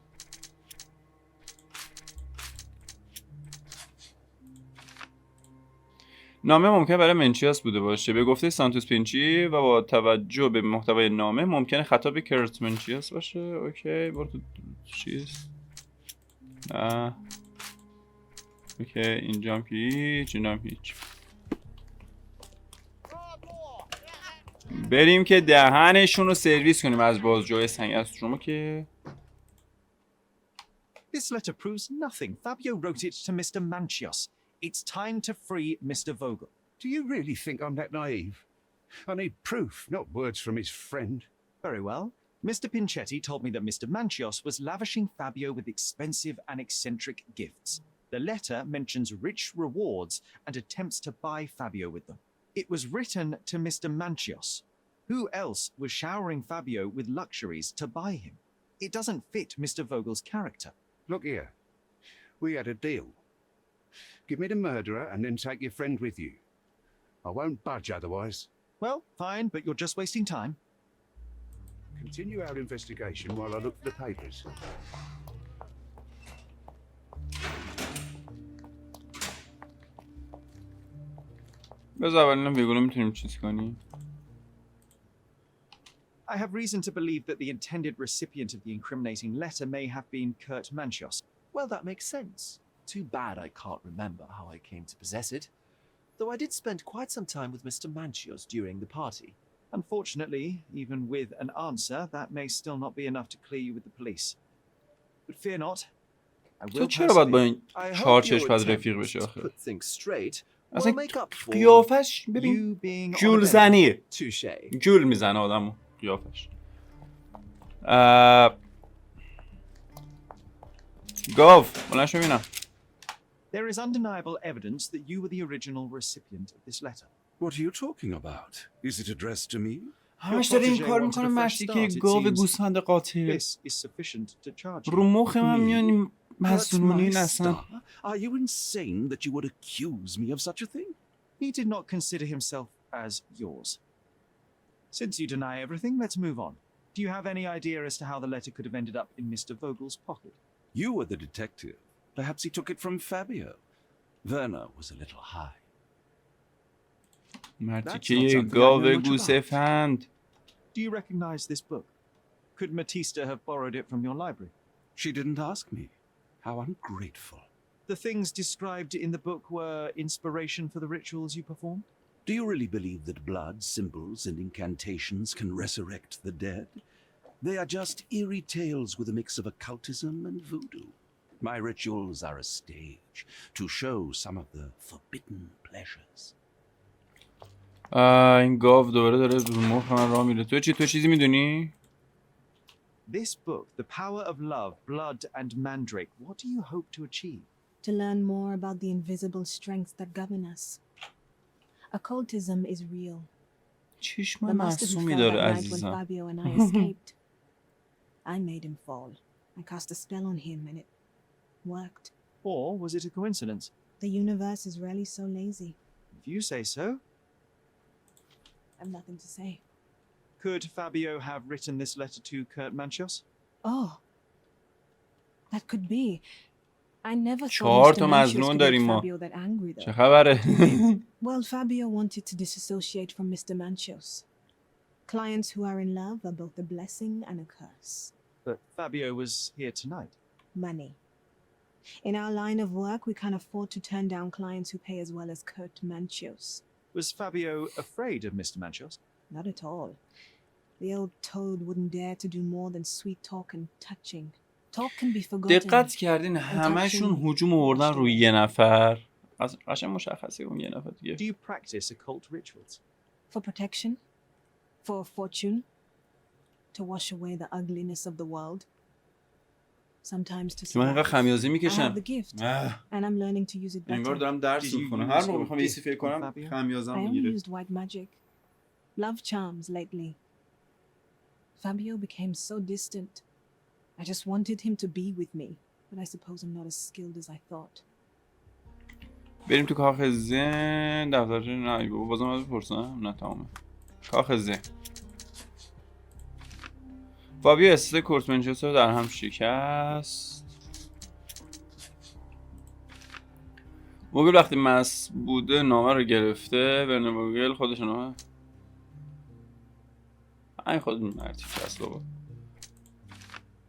نامه ممکن برای منچیاس بوده باشه به گفته سانتوس پینچی و با توجه به محتوای نامه ممکنه خطاب کرت منچیاس باشه. اوکی برو تو چیز. نه اوکی اینجام که هیچ. بریم که دهنشون رو سرویس کنیم از بازجوی سنگ از شما که This letter proves nothing. Fabio wrote it to Mr. Manchios. It's time to free Mr. Vogel. Do you really think I'm that naive? I need proof, not words from his friend. Very well. Mr. Pinchetti told me that Mr. Manchios was lavishing Fabio with expensive and eccentric gifts. The letter mentions rich rewards and attempts to buy Fabio with them. It was written to Mr. Manchios. Who else was showering Fabio with luxuries to buy him? It doesn't fit Mr. Vogel's character. Look here. We had a deal. Give me the murderer and then take your friend with you. I won't budge otherwise. Well, fine, but you're just wasting time. Continue our investigation while I look for the papers. بذار اول اینا بگونم میتونیم چیز کنیم. I have reason to believe that the intended recipient of the incriminating letter may have been Kurt Manchos. Well, that makes sense. Too bad I can't remember how I came to possess it. Though I did spend quite some time with Mr. Manchios during the party. Unfortunately, even with an answer, that may still not be enough to clear you with the police. But fear not. I تو will چرا باید با persevere. این I چهار hope چشم your باید رفیق attempts بشه to آخه؟ put things straight will اصلا make up for قیافش ببین You being جول on a زنیه. touche. جول میزنه آدمو قیافش. گاو بلند شو ببینم. There is undeniable evidence that you were the original recipient of this letter. What are you talking about? Is it addressed to me? همش داره این protege کار wanted میکنه a fresh مشتی که start, it گاو seems. گوسفند قاتل This is sufficient to charge رو you. مخ من میانی Hurt مسئولین my اصلا. star? Are you insane that you would accuse me of such a thing? He did not consider himself as yours. Since you deny everything, let's move on. Do you have any idea as to how the letter could have ended up in Mr. Vogel's pocket? You were the detective. Perhaps he took it from Fabio. Werner was a little high. مرتی That's که not یه something I گاو know much about. گوسفند. Do you recognize this book? Could Matista have borrowed it from your library? She didn't ask me. How ungrateful. The things described in the book were inspiration for the rituals you performed? Do you really believe that blood, symbols, and incantations can resurrect the dead? They are just eerie tales with a mix of occultism and voodoo. My rituals are a stage to show some of the forbidden pleasures. این گاو دوباره داره رو مخ من راه میره. تو چیزی میدونی؟ This book, The Power of Love, Blood, and Mandrake, what do you hope to achieve? To learn more about the invisible strengths that govern us. Occultism is real. چشم The master who معصومی fell داره that night when عزیزم. Fabio and I escaped. I made him fall. I cast a spell on him and it worked. Or was it a coincidence? The universe is rarely so lazy. If you say so. I've nothing to say. Could Fabio have written this letter to Kurt Manchos? Oh, that could be. I never چهار thought تا Mr. Manchios مظنون could داریم make ما. Fabio that angry though. چه خبره؟ Well, Fabio wanted to disassociate from Mr. Manchios. Clients who are in love are both a blessing and a curse. But Fabio was here tonight. Money. In our line of work, we can't afford to turn down clients who pay as well as Kurt Manchios. Was Fabio afraid of Mr. Manchos? Not at all. The old toad wouldn't dare to do more than sweet talk and touching. Talk can be forgotten. دقت کردین همشون هجوم آوردن روی یه نفر. قشنگ مشخصه اون یه نفر دیگه. Do you practice occult rituals? For protection? For fortune? To wash away the ugliness of the world? Sometimes to که من اینقدر survive. خمیازه I have میکشم. the gift, and I'm learning to use it انگار better. دارم درس Did you میخونم. use هر موقع your میخوام یه چیزی gift فکر کنم on Fabio? خمیازم I only میگیره. used white magic. Love charms lately. Fabio became so distant. I just wanted him to be with me, but I suppose I'm not as skilled as I thought. بریم تو کاخ زن. دفترچه نه بابا بازم از بپرسم. نه تمامه. کاخ زن. فابیو استل کورت منچستر رو در هم شکست. موگل وقتی مس بوده نامه رو گرفته. برنر موگل خودش نامه. این خود مرتی شست بابا.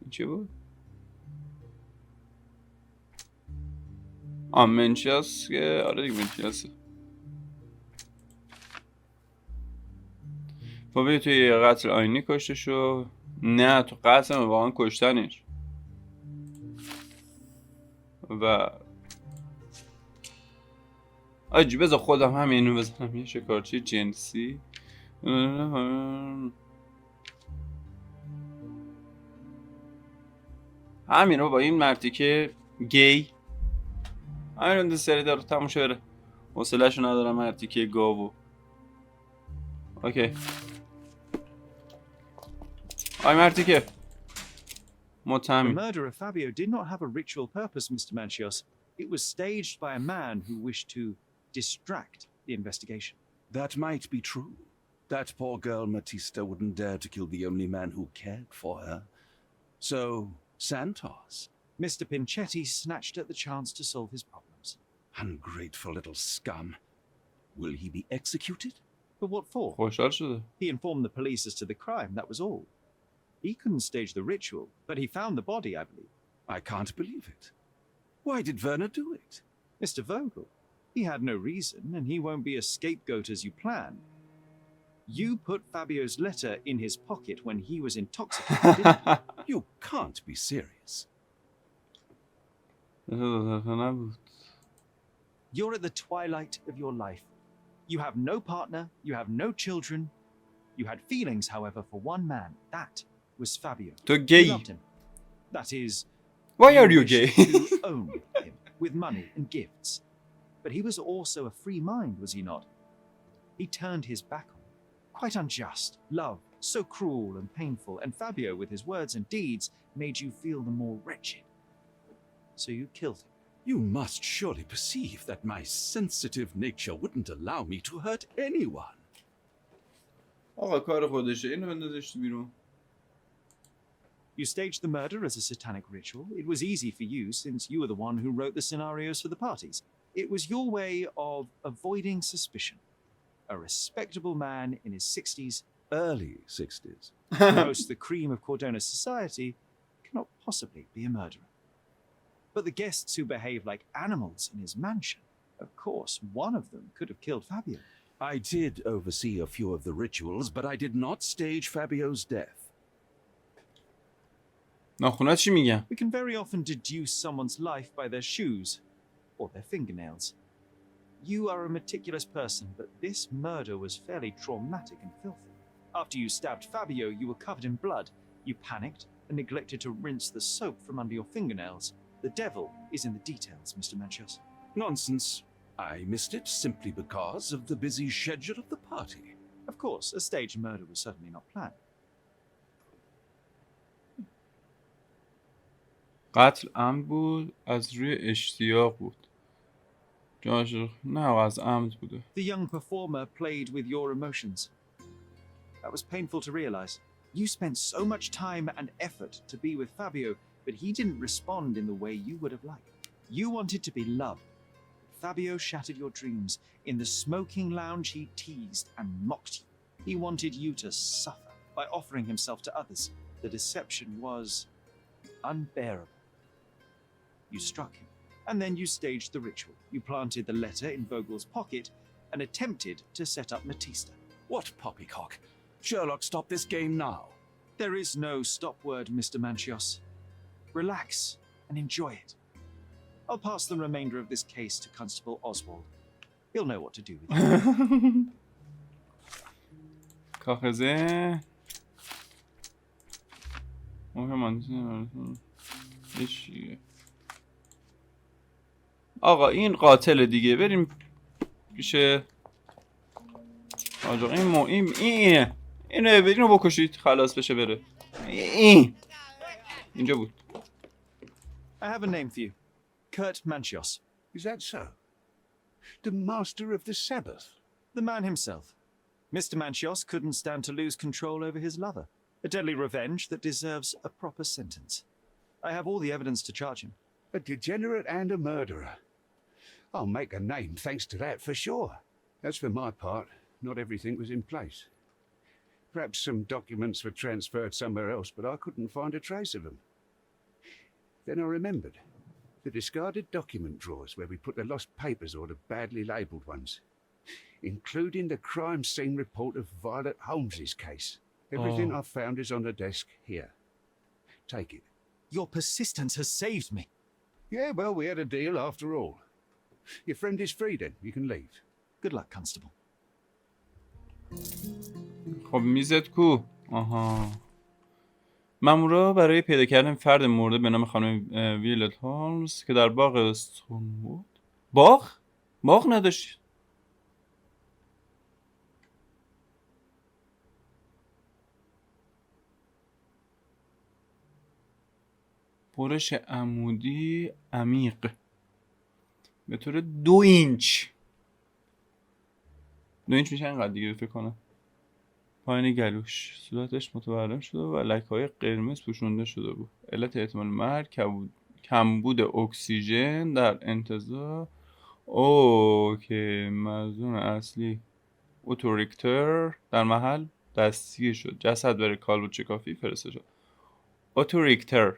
این چی بود؟ منچست که آره دیگه منچسته. فابیو توی یه قتل آینی کشته شو. نه تو قتل واقعا کشتنش. و آجی بذار خودم همینو بزنم. یه شکارچی جنسی. همین رو با این مرتیکه گی. همین رو سری داره تموم بره. حوصله‌شو ندارم مرتیکه گاوو. اوکی. آی مرتیکه. The متهمی. murder of Fabio did not have a ritual purpose, Mr. Manchios. It was staged by a man who wished to distract the investigation. That might be true. That poor girl Matista wouldn't dare to kill the only man who cared for her. So, Santos. Mr. Pinchetti snatched at the chance to solve his problems. Ungrateful little scum. Will he be executed? But what for? خوشحال شده. He informed the police as to the crime, that was all. He couldn't stage the ritual, but he found the body, I believe. I can't believe it. Why did Werner do it? Mr. Vogel, he had no reason, and he won't be a scapegoat as you plan. You put Fabio's letter in his pocket when he was intoxicated, didn't you? You can't be serious. You're at the twilight of your life. You have no partner, you have no children. You had feelings, however, for one man. That was Fabio. تو You گی. loved him. That is, Why are you wished gay? to own him with money and gifts. But he was also a free mind, was he not? He turned his back on you. Quite unjust. Love, so cruel and painful, and Fabio, with his words and deeds, made you feel the more wretched. So you killed him. You must surely perceive that my sensitive nature wouldn't allow me to hurt anyone. آقا کار خودشه، اینو بندازش تو بیرون. You staged the murder as a satanic ritual. It was easy for you since you were the one who wrote the scenarios for the parties. It was your way of avoiding suspicion. A respectable man in his 60s, Early 60s. most the cream of Cordona's society, cannot possibly be a murderer. But the guests who behave like animals in his mansion, of course, one of them could have killed Fabio. I did oversee a few of the rituals, but I did not stage Fabio's death. ناخونات چی میگن؟ We can very often deduce someone's life by their shoes or their fingernails. You are a meticulous person, but this murder was fairly traumatic and filthy. After you stabbed Fabio, you were covered in blood. You panicked and neglected to rinse the soap from under your fingernails. The devil is in the details, Mr. Manchios. Nonsense. I missed it simply because of the busy schedule of the party. Of course, a staged murder was certainly not planned. قتل عمد بود، از روی اشتیاق بود. نه از عمد بوده. The young performer played with your emotions. That was painful to realize. You spent so much time and effort to be with Fabio, but he didn't respond in the way you would have liked. You wanted to be loved. Fabio shattered your dreams. In the smoking lounge, he teased and mocked you. He wanted you to suffer by offering himself to others. The deception was unbearable. You struck him, and then you staged the ritual. You planted the letter in Vogel's pocket and attempted to set up Matista. What poppycock? Sherlock, stop this game now. There is no stop word, Mr. Manchios. Relax and enjoy it. I'll pass the remainder of this case to Constable Oswald. He'll know what to do with it. کاخزه آقا این قاتل دیگه، بریم پیش آقا اینو بکشید خلاص بشه بره. اینجا بود. I have a name for you. Kurt Manchios. Is that so? The master of the Sabbath? The man himself. Mr. Manchios couldn't stand to lose control over his lover. A deadly revenge that deserves a proper sentence. I have all the evidence to charge him. A degenerate and a murderer. I'll make a name thanks to that for sure. As for my part, not everything was in place. Perhaps some documents were transferred somewhere else, but I couldn't find a trace of them. Then I remembered. The discarded document drawers where we put the lost papers or the badly labelled ones, including the crime scene report of Violet Holmes's case. Everything I found is on the desk here. Take it. Your persistence has saved me. Yeah, well, we had a deal after all. Your friend is free then. You can leave. Good luck, Constable. خب میزت کو؟ آها. مامورا برای پیدا کردن فرد مرده به نام خانم ویلت هولمز که در باغ استون بود. باغ نداشت. برش عمودی عمیق به طور 2 اینچ. 2 اینچ میشه اینقدر دیگه فکر کنم. پایین گلوش صورتش متورم شده و لکه‌های قرمز پوشونده شده بود. علت احتمال مرگ کمبود اکسیژن در انتظار. اوکی، مظنون اصلی اتوریکتر در محل دستگیر شد. جسد برای کالبد شکافی فرستاده شد. اتوریکتر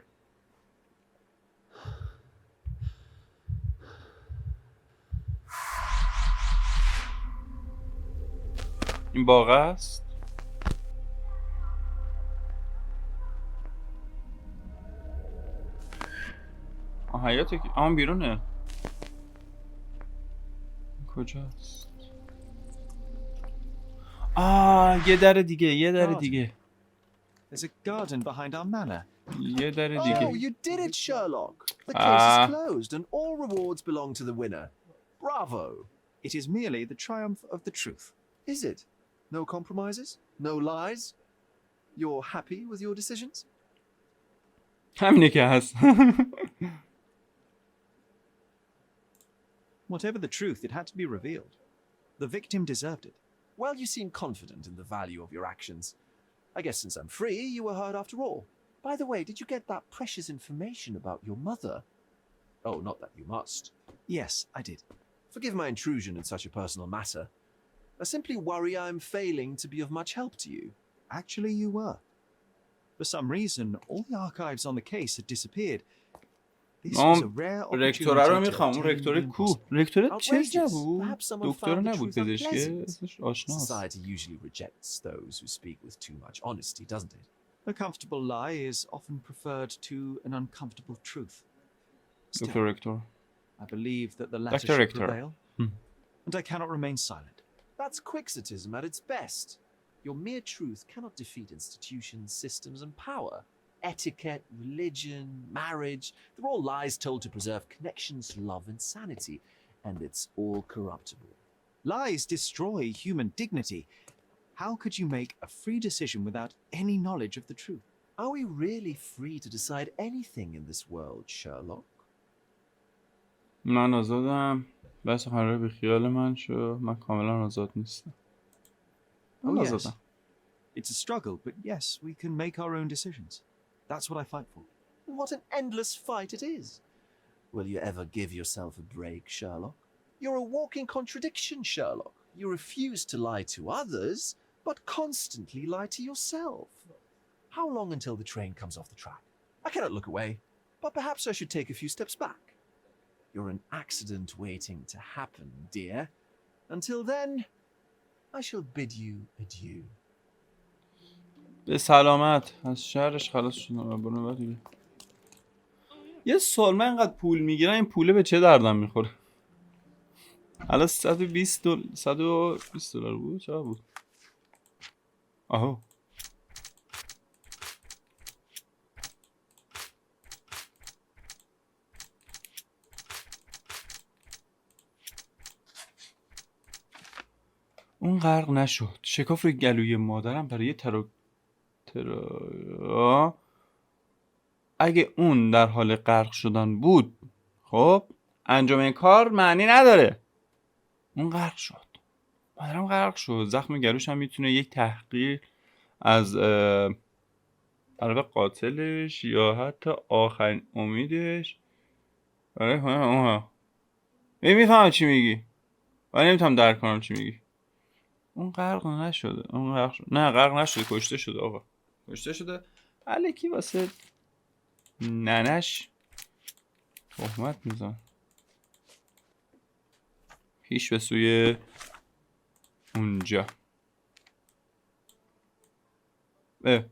این باغ است. حیاته که آن بیرونه. کجاست؟ یه در دیگه. There's a garden behind our manor. یه در Oh, دیگه. you did it, Sherlock. The case is closed and all rewards belong to the winner. Bravo. It is merely the triumph of the truth. Is it? No compromises? No lies? You're happy with your decisions? همینه که هست. Whatever the truth, it had to be revealed. The victim deserved it. Well, you seem confident in the value of your actions. I guess since I'm free, you were heard after all. By the way, did you get that precious information about your mother? Oh, not that you must. Yes, I did. Forgive my intrusion in such a personal matter. I simply worry I'm failing to be of much help to you. Actually, you were. For some reason, all the archives on the case had disappeared. This was a rare رکتوره رو opportunity to میخوام. اون obtain رکتوره the کو؟ imposter. رکتوره چیز Outrageous. نبود؟ Perhaps someone دکتر found the نبود، truth پزشکه؟ unpleasant. اسمش آشناست. Society usually rejects those who speak with too much honesty, doesn't it? A comfortable lie is often preferred to an uncomfortable truth. دکتر Still, رکتور. I believe that the latter Dr. should Richter. prevail, and I cannot remain silent. That's quixotism at its best. Your mere truth cannot defeat institutions, systems, and power. Etiquette, religion, marriage, they're all lies told to preserve connections, love, and sanity, and it's all corruptible. Lies destroy human dignity. How could you make a free decision without any knowledge of the truth? Are we really free to decide anything in this world, Sherlock? من آزادم. بس قراره به خیال من شو. من کاملا آزاد نیستم. من Oh, yes. آزادم. It's a struggle, but yes, we can make our own decisions. That's what I fight for. What an endless fight it is. Will you ever give yourself a break, Sherlock? You're a walking contradiction, Sherlock. You refuse to lie to others, but constantly lie to yourself. How long until the train comes off the track? I cannot look away, but perhaps I should take a few steps back. You're an accident waiting to happen, dear. Until then, I shall bid you adieu. به سلامت. از شهرش خلاص شدم. برو دیگه. یه سوال، من اینقدر پول میگیرم، این پوله به چه دردم میخوره؟ الان 120 دلار بود. چقدر بود؟ آها. اون غرق نشد. شکاف روی گلوی مادرم برای اگه اون در حال غرق شدن بود، خب انجام این کار معنی نداره. اون غرق شد. مادرم غرق شد. زخم گلوش هم میتونه یک تحقیر از علاوه قاتلش یا حتی آخرین امیدش. میفهمم چی میگی، ولی نمیتونم درک کنم چی میگی. اون غرق نشده. اون غرق شد. نه غرق نشده، کشته شده. آقا کشته شده. الکی واسه ننش تهمت میزن. پیش به سوی اونجا. یه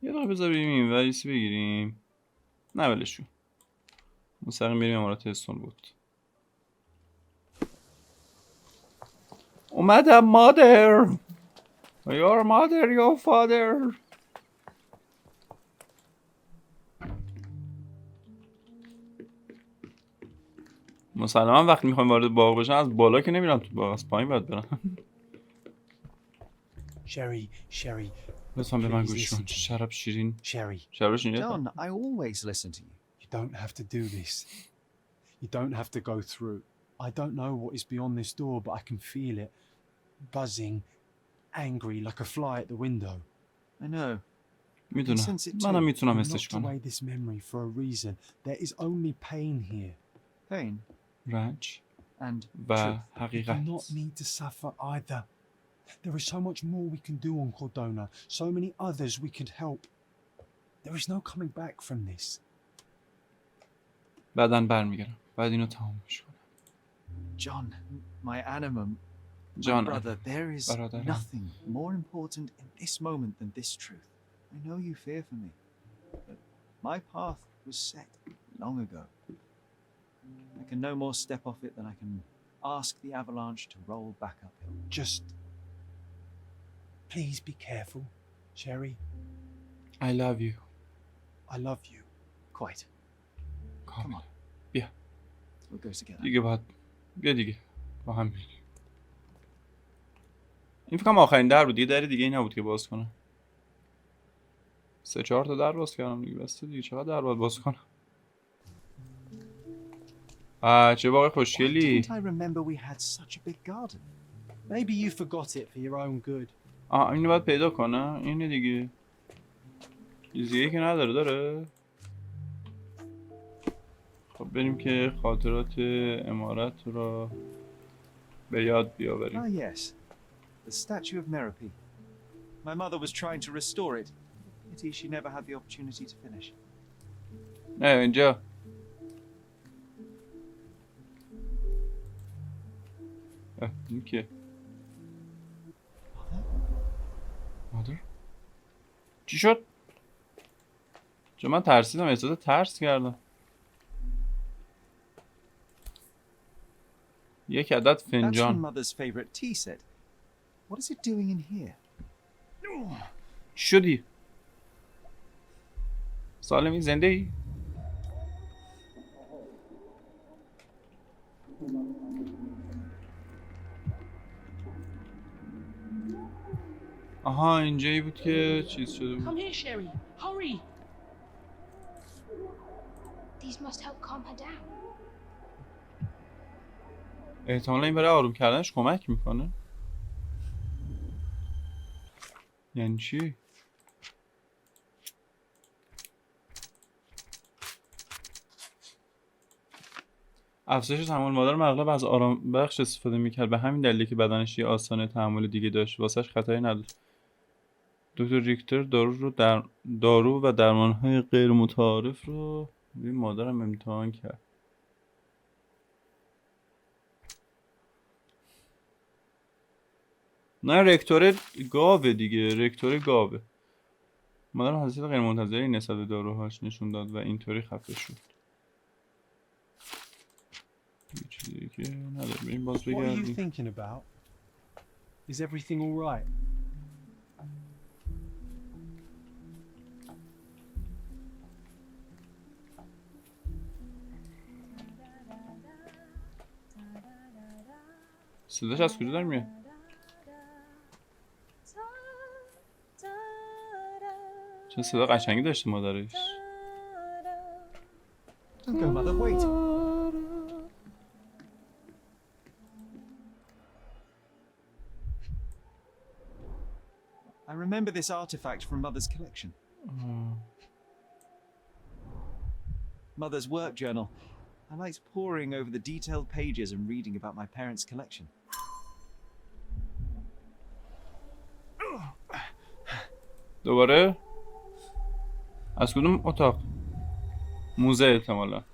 دقیقه بذار بریم این وریسی بگیریم. نه ولشون. مستقیم بریم امارات هستون بود. اومدم مادر. Your mother, your father. مسلما وقتی میخوایم وارد باغ بشن از بالا که نمیرم تو باغ، از پایین باید برم. Sherry. لطفا به من گوش کن. شراب شیرین. Sherry. شراب شیرین. John, I always listen to you. You don't have to do this. You don't have to go through. I don't know what is beyond this door, but I can feel it. Buzzing, angry, like a fly at the window. I know. میدونم. منم میتونم You حسش knocked کنم. away this memory for a reason. There is only pain here. Pain? رنج and و truth. We حقیقت. do not need to suffer either. There is so much more we can do on Cordona, so many others we could help. There is no coming back from this. بعداً برمیگردم. بعد اینو تمامش کنم. John, my animum, my John, brother, there is برادرم. nothing more important in this moment than this truth. I know you fear for me, but my path was set long ago. I can no more step off it than I can ask the avalanche to roll back uphill. Just please be careful, Sherry. I love you. I love you. Quite. کامل. on. بیا. We'll go together. دیگه بیا دیگه. با هم میریم. این فکرم آخرین در بود. دیگه در دیگه ای نبود که باز کنم. 3-4 تا در باز کردم دیگه. بس دیگه چقدر در باز کنم. چه باغ خوشگلی. Didn't I remember we had such a big garden? Maybe you forgot it for your own good. اینو باید پیدا کنم. اینه دیگه. چیزیه که نداره داره. خب بریم که خاطرات امارت را به یاد بیاوریم. Ah, yes. The statue of Merope. My mother was trying to restore it. Pity she never had the opportunity to finish. نه اینجا. اینکه. مادر؟ چی شد؟ چون من ترسیدم، احساس ترس کردم. یک عدد That's from فنجان. mother's favorite tea set. What is it doing in here? چی شدی؟ سالمی زنده ای؟ آها اینجایی بود که چیز شده بود. Come here, Sherry. Hurry. These must help calm her down. احتمالا این برای آروم کردنش کمک میکنه. یعنی چی؟ افزایش تحمل مادر اغلب از آرام بخش استفاده میکرد، به همین دلیله که بدنش یه آستانه تحمل دیگه داشت، واسهش خطری نداشت. دکتر ریکتر دارو و درمانهای غیر متعارف رو روی مادرم امتحان کرد. نه رکتور گاوه دیگه، رکتور گاوه. مادرم حساسیت غیر منتظری نسبت به داروهاش نشون داد و اینطوری خفه شد. یه چیزی که نداره، بریم باز What are you بگردیم. thinking about? Is everything all right? صداش از کجا داره میاد؟ چه صدا قشنگی داشته مادرش. Don't go, mother. Wait. I remember this artifact from mother's collection. Mother's work journal. I liked poring over the detailed pages and reading about my parents' collection. دوباره از کدوم اتاق؟ موزه احتمالا.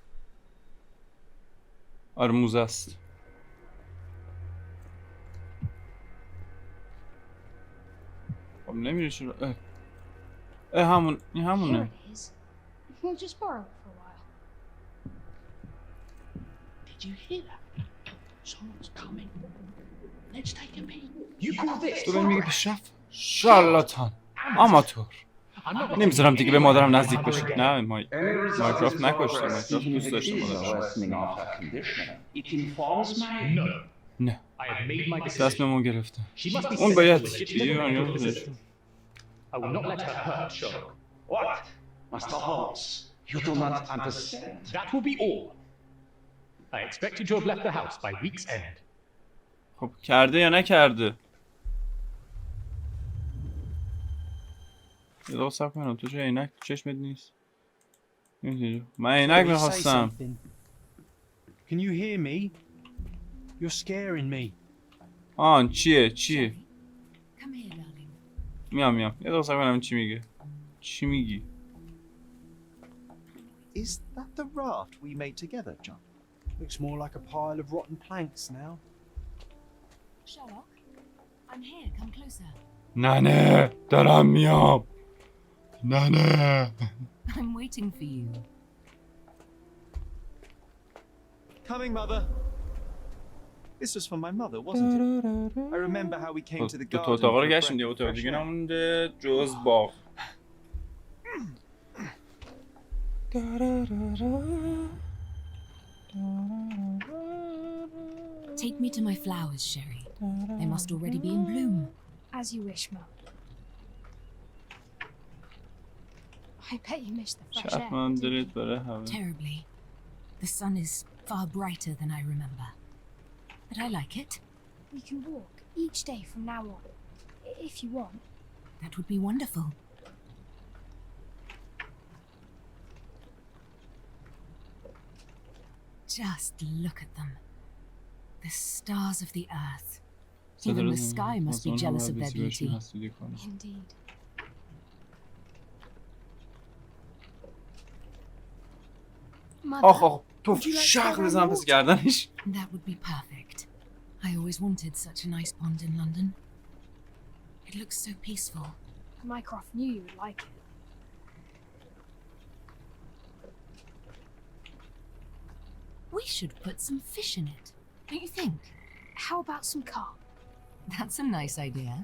آره موزه است. خب نمیره چرا؟ همون این Here همونه. it is. We'll just borrow it for a while. Did you hear that? Someone's coming. Let's take a peek. You call this? تو بهم میگی پیشرفت؟ شارلاتان. آماتور. نمیذارم دیگه به مادرم نزدیک بشه. نه مایکرافت نکشته. مایکرافت دوست داشته مادرش. نه. دست به ما گرفته. اون باید I will not let her hurt Sherlock. What? Master Holmes, you do not understand. That will be all. I expected to have left the house by week's end. خب کرده یا نکرده؟ یه دقیقه صبر کنم. تو چه عینک چشمت نیست؟ من عینک میخواستم. Can you hear me? You're scaring me. آن چیه Come here, darling. میام یه دقیقه ببینم چی میگه. چی میگی؟ Is that the raft we made together, John? Looks more like a pile of rotten planks now. Sherlock, I'm here. Come closer. نه دارم میام. نه I'm waiting for you. Coming, mother. This was for my mother, wasn't it? I remember how we came to the دو garden. تا اتاقا for رو a گشتیم breath یه of اتاق fresh دیگه air. نمونده جز باغ. Take me to my flowers, Sherry. They must already be in bloom. As you wish, Mum. I bet you missed the fresh air. حتما دلت بره هوا. Terribly. The sun is far brighter than I remember. But I like it. We can walk each day from now on, if you want. That would be wonderful. Just look at them. The stars of the earth. Even the sky must be jealous of their beauty. Indeed. Mother, آخ تو would you like to شخ go بزنم around پس water? گردنش. That would be perfect. I always wanted such a nice pond in London. It looks so peaceful. Mycroft knew you would like it. We should put some fish in it, don't you think? How about some carp? That's a nice idea.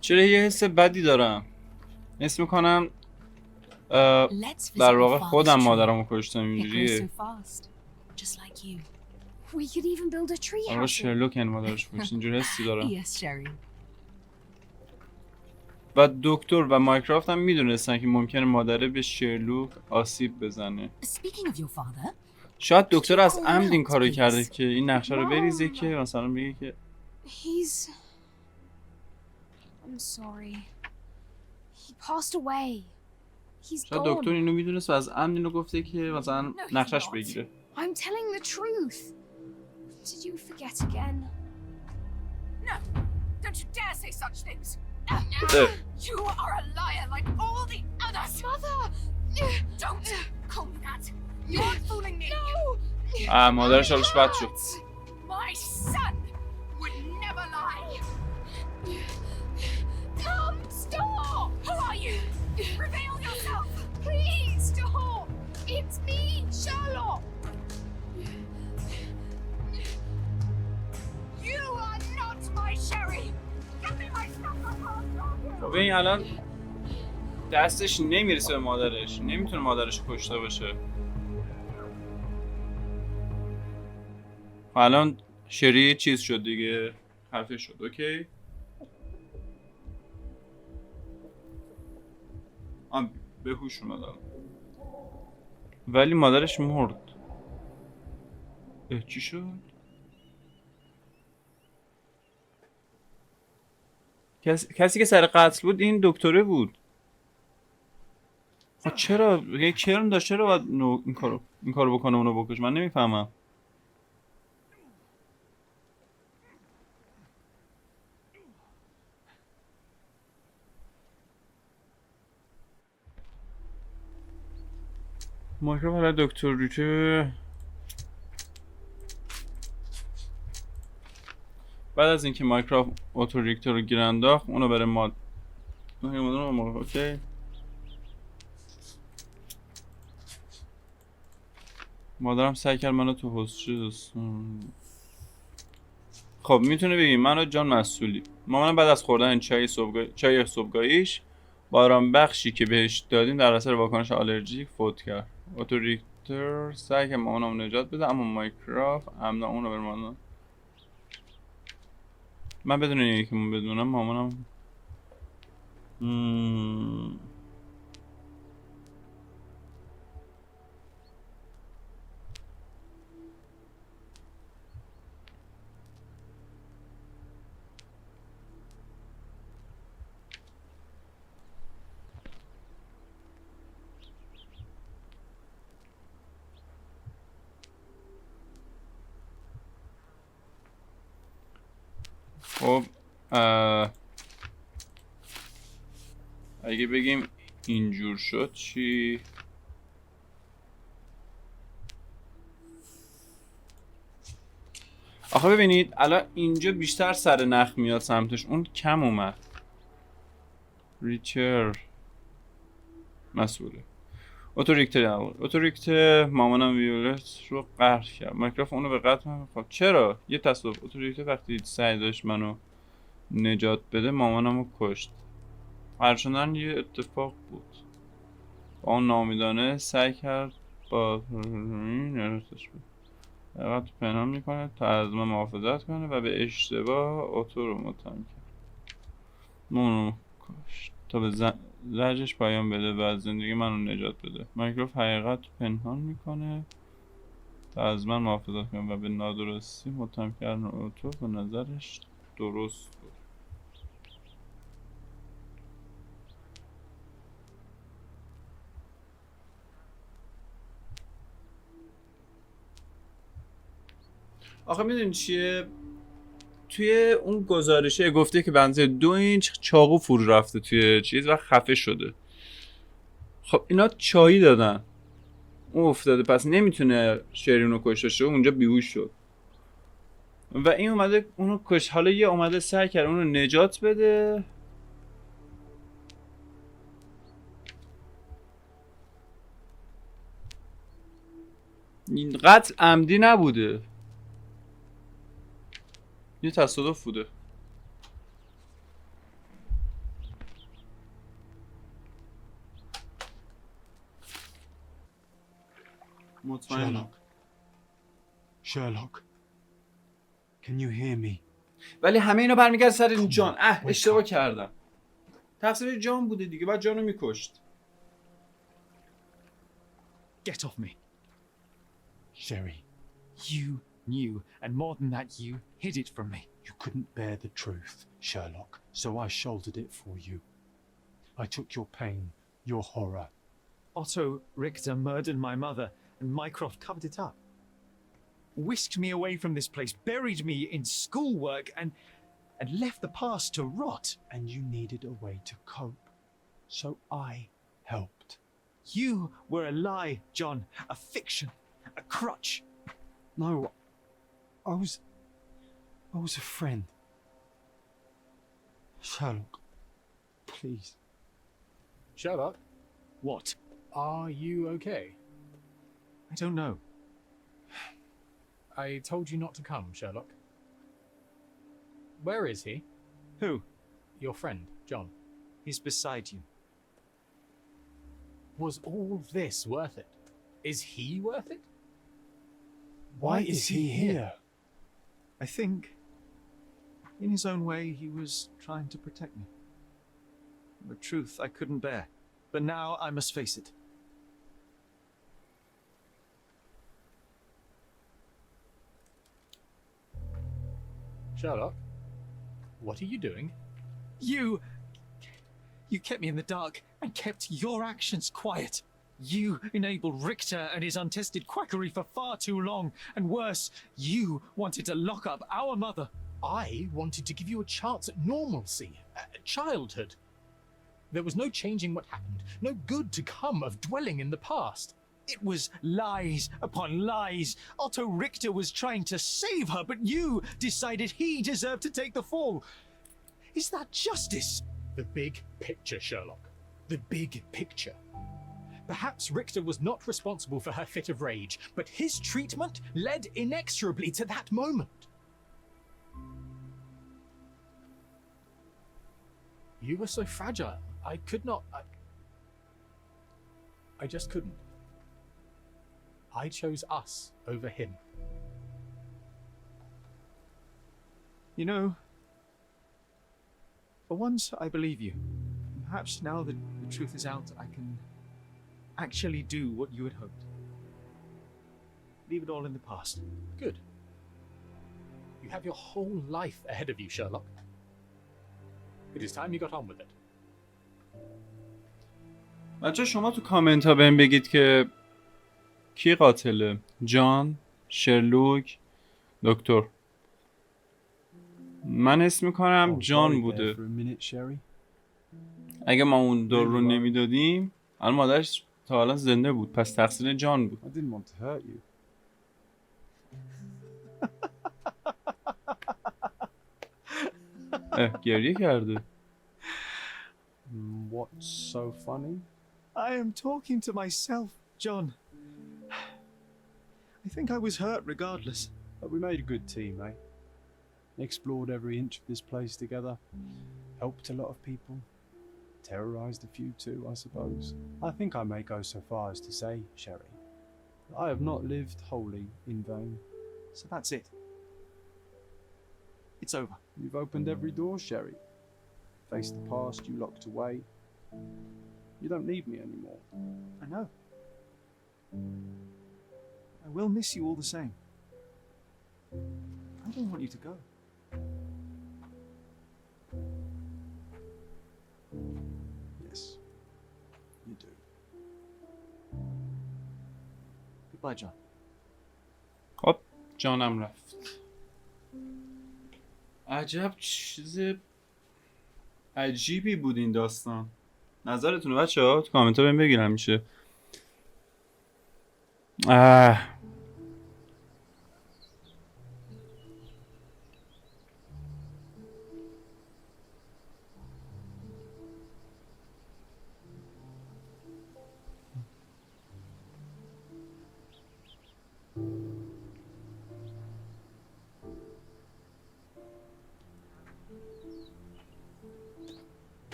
چرا یه حس بدی دارم؟ حس میکنم Let's visit در your واقع father's خودم tree. مادرمو کشتم It grows اینجوریه. so fast, just like you. We could even build a tree آقا house. شرلوک این مادرش کشت اینجوری حسی دارم. Yes, Sherry. و دکتر و مایکرافت هم میدونستن که ممکنه مادره به شرلوک آسیب بزنه. Speaking of your father, شاید دکتر از عمد این کارو کرده که این نقشه رو بریزه که مثلا بگه که He's... I'm sorry. He passed away. He's شاید gone. دکتر اینو میدونست و از عمد اینو گفته که مثلا نقشش بگیره. I'm telling the truth. Did you forget again? no, don't you dare say such things. اه. You are a liar like all the others. Mother! Don't call me that. You aren't fooling me. آه مادرش حالش بد شد. My son would never lie. Tom, stop! Who are you? Reveal yourself. Please stop! It's me, Sherlock! You are not my Sherry. Give me my stuff. خب این الان دستش نمیرسه به مادرش، نمیتونه مادرش کشته باشه. الان شری چیز شد دیگه، خفه شد. اوکی به هوش اومد ولی مادرش مرد. چی شد؟ کسی که سر قتل بود این دکتره بود. خب چرا یه کرم داشت، چرا باید این کارو بکنه اونو بکش؟ من نمیفهمم. مایکرو حالا دکتر ریچه بعد از اینکه مایکرافت اتوریکتور رو گیر انداخت اونو بره اوکی مادرم سعی کرد منو تو حوض. خب میتونه بگی منو جان مسئولی. مامانم بعد از خوردن چای صبحگاهیش با آرام بخشی که بهش دادیم در اثر واکنش آلرژیک فوت کرد. اتوریکتور سعی کرد مامانم نجات بده اما مایکرافت امنا اونو بره مادرم. من بدون اینکه که من بدونم مامانم خب اگه بگیم اینجور شد چی؟ آخه ببینید الان اینجا بیشتر سر نخ میاد سمتش، اون کم اومد. ریچر مسئوله. اتوریکتر مامانم ویولت رو قهر کرد. مایکروف اونو به قتل من خب چرا؟ یه تصادف. اتوریکتر وقتی سعی داشت منو نجات بده مامانمو کشت. قهر شدن یه اتفاق بود. با اون نامیدانه سعی کرد با نرسش بود. فقط پنهان میکنه تا از من محافظت کنه و به اشتباه اتو رو متهم کرد. منو کشت تا به زجرش پایان بده و از زندگی منو نجات بده. مایکروف حقیقت پنهان میکنه تا از من محافظت کنه و به نادرستی متهم کردن اتو به نظرش درست بود. آخه میدونی چیه؟ توی اون گزارشه گفته که بنزه 2 اینچ چاقو فرو رفته توی چیز و خفه شده. خب اینا چایی دادن، اون افتاده، پس نمیتونه شیرینو کشته شه، اونجا بیهوش شد و این اومده اونو کش. حالا یه اومده سعی کرد اونو نجات بده. این قتل عمدی نبوده، یه تصادف بوده. مطمئنم. Sherlock. Can you hear me? ولی همه اینا برمیگرد سر این جان. اشتباه کردم. تقصیر جان بوده دیگه، بعد جانو میکشت. Get off me. Sherry, You knew, and more than that, you hid it from me. you couldn't bear the truth, Sherlock, so I shouldered it for you. I took your pain, your horror. Otto Richter murdered my mother, and Mycroft covered it up. Whisked me away from this place, buried me in schoolwork, and left the past to rot. And you needed a way to cope, so I helped. You were a lie, John, a fiction, a crutch. No, I was a friend. Sherlock, please. Sherlock, What? are you okay? I don't know. I told you not to come, Sherlock. Where is he? Who? Your friend, John. He's beside you. Was all this worth it? Is he worth it? Why is he here? I think, in his own way, he was trying to protect me. The truth I couldn't bear, but now I must face it. Sherlock, what are you doing? You kept me in the dark and kept your actions quiet. You enabled Richter and his untested quackery for far too long, and worse, you wanted to lock up our mother. I wanted to give you a chance at normalcy, childhood. There was no changing what happened, no good to come of dwelling in the past. It was lies upon lies. Otto Richter was trying to save her, but you decided he deserved to take the fall. Is that justice? The big picture, Sherlock. The big picture. Perhaps Richter was not responsible for her fit of rage, but his treatment led inexorably to that moment. You were so fragile. I could not... I just couldn't. I chose us over him. You know, for once I believe you. Perhaps now that the truth is out, I can actually do what you had hoped. Leave it all in the past. Good. You have your whole life ahead of you, Sherlock. It is time you got on with it. بچه شما تو کامنت ها بهم بگید که کی قاتله؟ جان، شرلوک، دکتر. من حس میکنم Oh, جان worried there بوده. for a minute, Sherry. اگه ما اون دار رو نمیدادیم الان مادرش تا حالا زنده بود، پس تقصیر جان بود. I didn't want to hurt you. گریه کرده. What's so funny? I am talking to myself, John. I think I was hurt regardless. But we made a good team, eh? Explored every inch of this place together. Helped a lot of people. Terrorized a few too, I suppose. I think I may go so far as to say, Sherry, I have not lived wholly in vain. So that's it. It's over. You've opened every door, Sherry. Faced the past you locked away. You don't need me anymore. I know. I will miss you all the same. I don't want you to go. Yes, you do. Goodbye, John. خب جانم رفت. عجب چیز عجیبی بود این داستان. نظرتونه بچه ها؟ تو کامنت ها بهم بگین همیشه.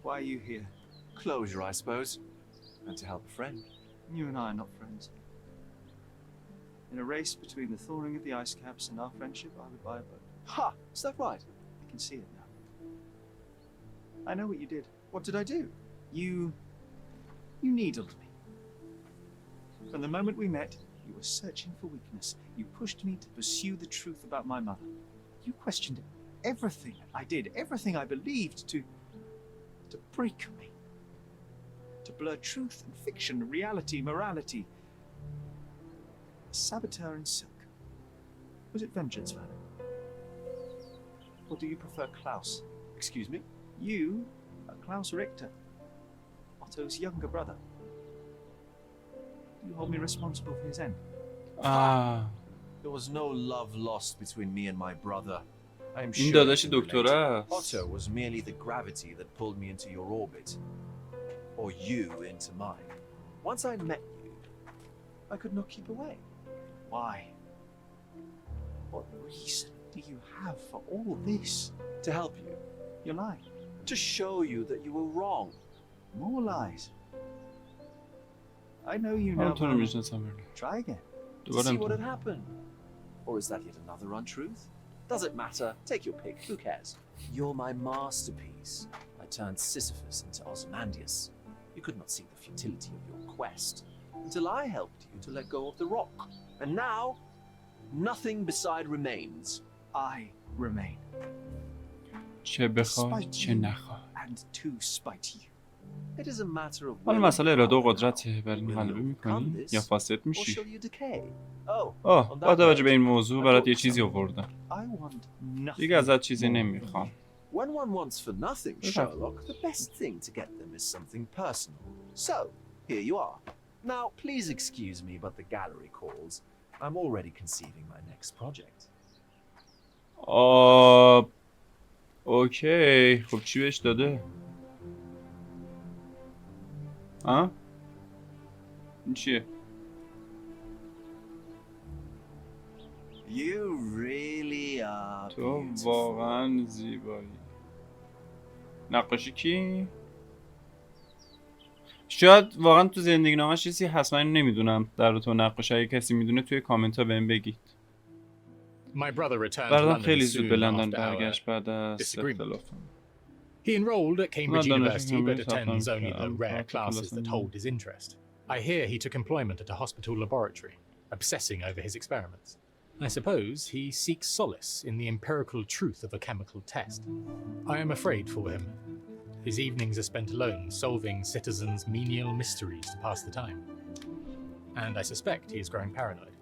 Why are you here? Closure, I suppose. And to help a friend. You and I are not friends. In a race between the thawing of the ice caps and our friendship, I would buy a boat. Ha! Is that right? I can see it now. I know what you did. What did I do? You needled me. From the moment we met, you were searching for weakness. You pushed me to pursue the truth about my mother. You questioned everything I did, everything I believed to break me. To blur truth and fiction, reality, morality. A saboteur in silk. Was it vengeance, Werner? Or do you prefer Klaus? Excuse me? You are Klaus Richter, Otto's younger brother. You hold me responsible for his end. There was no love lost between me and my brother. I am این sure داداش you can دکتره relate. است. Otto was merely the gravity that pulled me into your orbit. Or you into mine. Once I met you, I could not keep away. Why? What reason do you have for all this? To help you. You're lying. To show you that you were wrong. More lies. I know you من now. تو رو میشناسم. Try again. To see what had happened. Or is that yet another untruth? Does it matter? Take your pick. Who cares? You're my masterpiece. I turned Sisyphus into Ozymandias. You could not see the futility of your quest until I helped you to let go of the rock. And now, nothing beside remains. I remain. چه بخوای چه نخوای. And to spite you. It is a matter of حالا مسئله اراده و قدرته. بر این غلبه میکنی یا فاسد or میشی. shall you decay? Oh, با on that توجه به note, این موضوع I برات brought یه you چیزی something. آوردم. I want nothing. دیگه ازت چیزی نمیخوام. When one wants for nothing, Sherlock, the best thing to get them is something personal. So, here you are. Now, please excuse me, but the gallery calls. I'm already conceiving my next project. اوکی. خب چی بهش داده؟ این چیه؟ You really are تو beautiful. واقعا زیبایی. نقاشی کی؟ شاید واقعا تو زندگی نامش چیزی هست، من نمیدونم. در تو نقاشی اگه کسی میدونه توی کامنت ها بهم بگید. My brother returned to برادرم London خیلی زود به soon لندن after our برگشت بعد از disagreement. اختلافم. He enrolled at Cambridge London University but University, attends only the Southampton, rare classes that hold his interest. I hear he took employment at a hospital laboratory, obsessing over his experiments. I suppose he seeks solace in the empirical truth of a chemical test. I am afraid for him. His evenings are spent alone, solving citizens' menial mysteries to pass the time. And I suspect he is growing paranoid.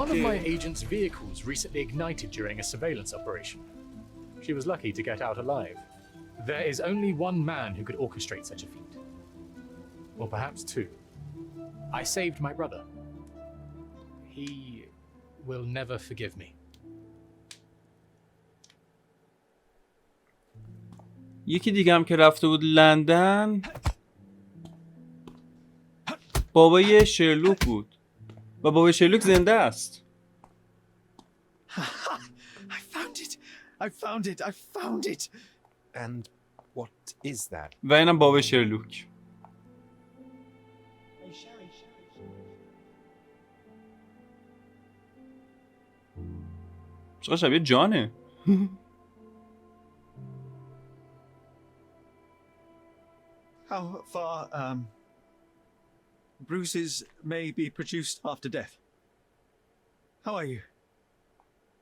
One of my agent's vehicles recently ignited during a surveillance operation. She was lucky to get out alive. There is only one man who could orchestrate such a feat. Or perhaps two. I saved my brother. He will never forgive me. یکی دیگه هم که رفته بود لندن بابای شرلوک بود و بابای شرلوک زنده است. I found it! I found it! I found it! And what is that? و اینم بابای شرلوک. چقدر شبیه جانه. How far, bruises may be produced after death. How are you?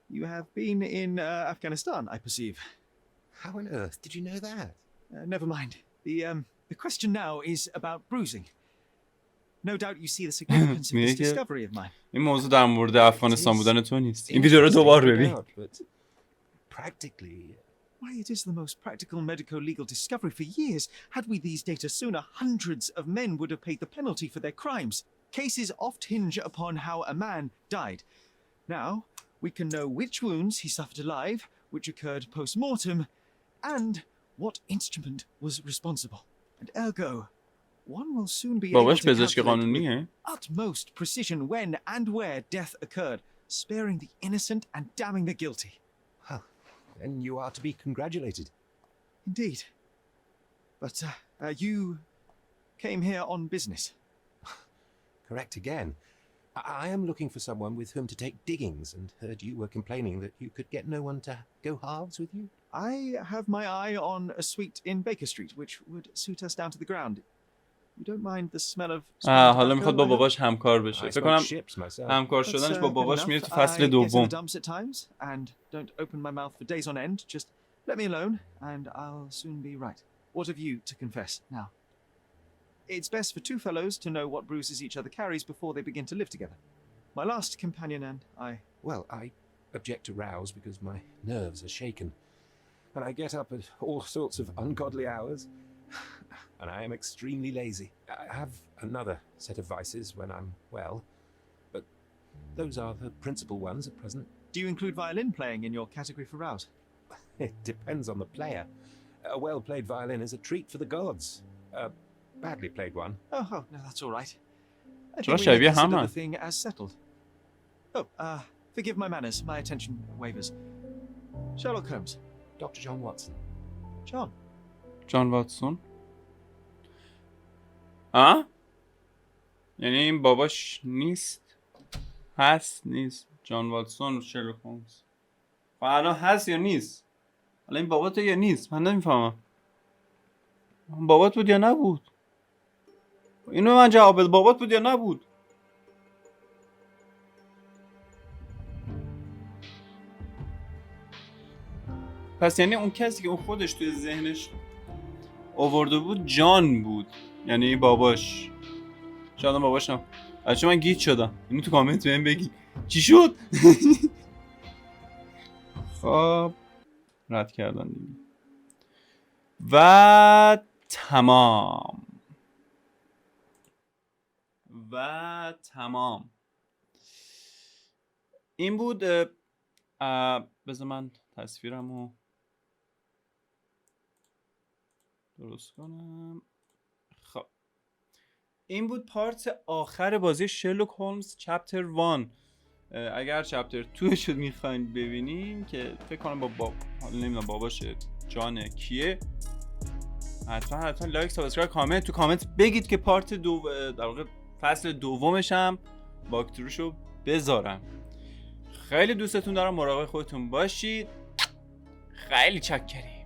You have been in Afghanistan, I perceive. How on earth did you know that? Never mind. The question now is about bruising. No doubt you see the significance of this discovery of mine. این موضوع در مورد افغانستان بودن تو نیست. این ویدیو رو دوبار ببین. Practically. Why, it is the most practical medico-legal discovery for years. Had we these data sooner, hundreds of men would have paid the penalty for their crimes. Cases oft hinge upon how a man died. Now, we can know which wounds he suffered alive, which occurred post-mortem, and what instrument was responsible. And ergo, one will soon be able to calculate with utmost precision when and where death occurred, sparing the innocent and damning the guilty. Well, then you are to be congratulated. Indeed. But you came here on business. Correct again. I am looking for someone with whom to take diggings, and heard you were complaining that you could get no one to go halves with you. I have my eye on a suite in Baker Street, which would suit us down to the ground. You don't mind the smell of... حالا میخواد با باباش همکار بشه. فکر کنم همکار شدنش با باباش میره تو فصل دوم. And don't open my mouth for days on end. Just let me alone, and I'll soon be right. What have you to confess now? It's best for two fellows to know what bruises each other carries before they begin to live together. My last companion and I... Well, I object to rows because my nerves are shaken. And I get up at all sorts of ungodly hours. And I am extremely lazy. I have another set of vices when I'm well. But those are the principal ones at present. Do you include violin playing in your category for rouse? It depends on the player. A well-played violin is a treat for the gods. A badly played one. Oh, no, that's all right. I think we may consider the thing as settled. Oh, forgive my manners. My attention wavers. Sherlock Holmes. Dr. John Watson. John. John Watson. ها؟ یعنی این باباش نیست؟ هست نیست؟ جان واتسون شرلوک هولمز. الان هست یا نیست؟ الان این باباته یا نیست؟ من نمیفهمم. بابات بود یا نبود؟ اینو من جواب بده. بابات بود یا نبود؟ پس یعنی اون کسی که اون خودش توی ذهنش آورده بود جان بود، یعنی باباش. شاید باباش نه. بچه من گیج شدم. اینو تو کامنت بهم بگی چی شد. خب رد کردن دیگه. و تمام. این بود. بذار من تصویرمو درست کنم. خب این بود پارت آخر بازی شرلوک هولمز چپتر 1. اگر چپتر 2 شد میخواین ببینیم که فکر کنم با حالا نمیدونم باباش جان کیه، حتما لایک سابسکرایب کامنت تو کامنت بگید که پارت دو در واقع فصل دومش هم واکتروشو بذارم. خیلی دوستتون دارم. مراقب خودتون باشید. خیلی چاکری.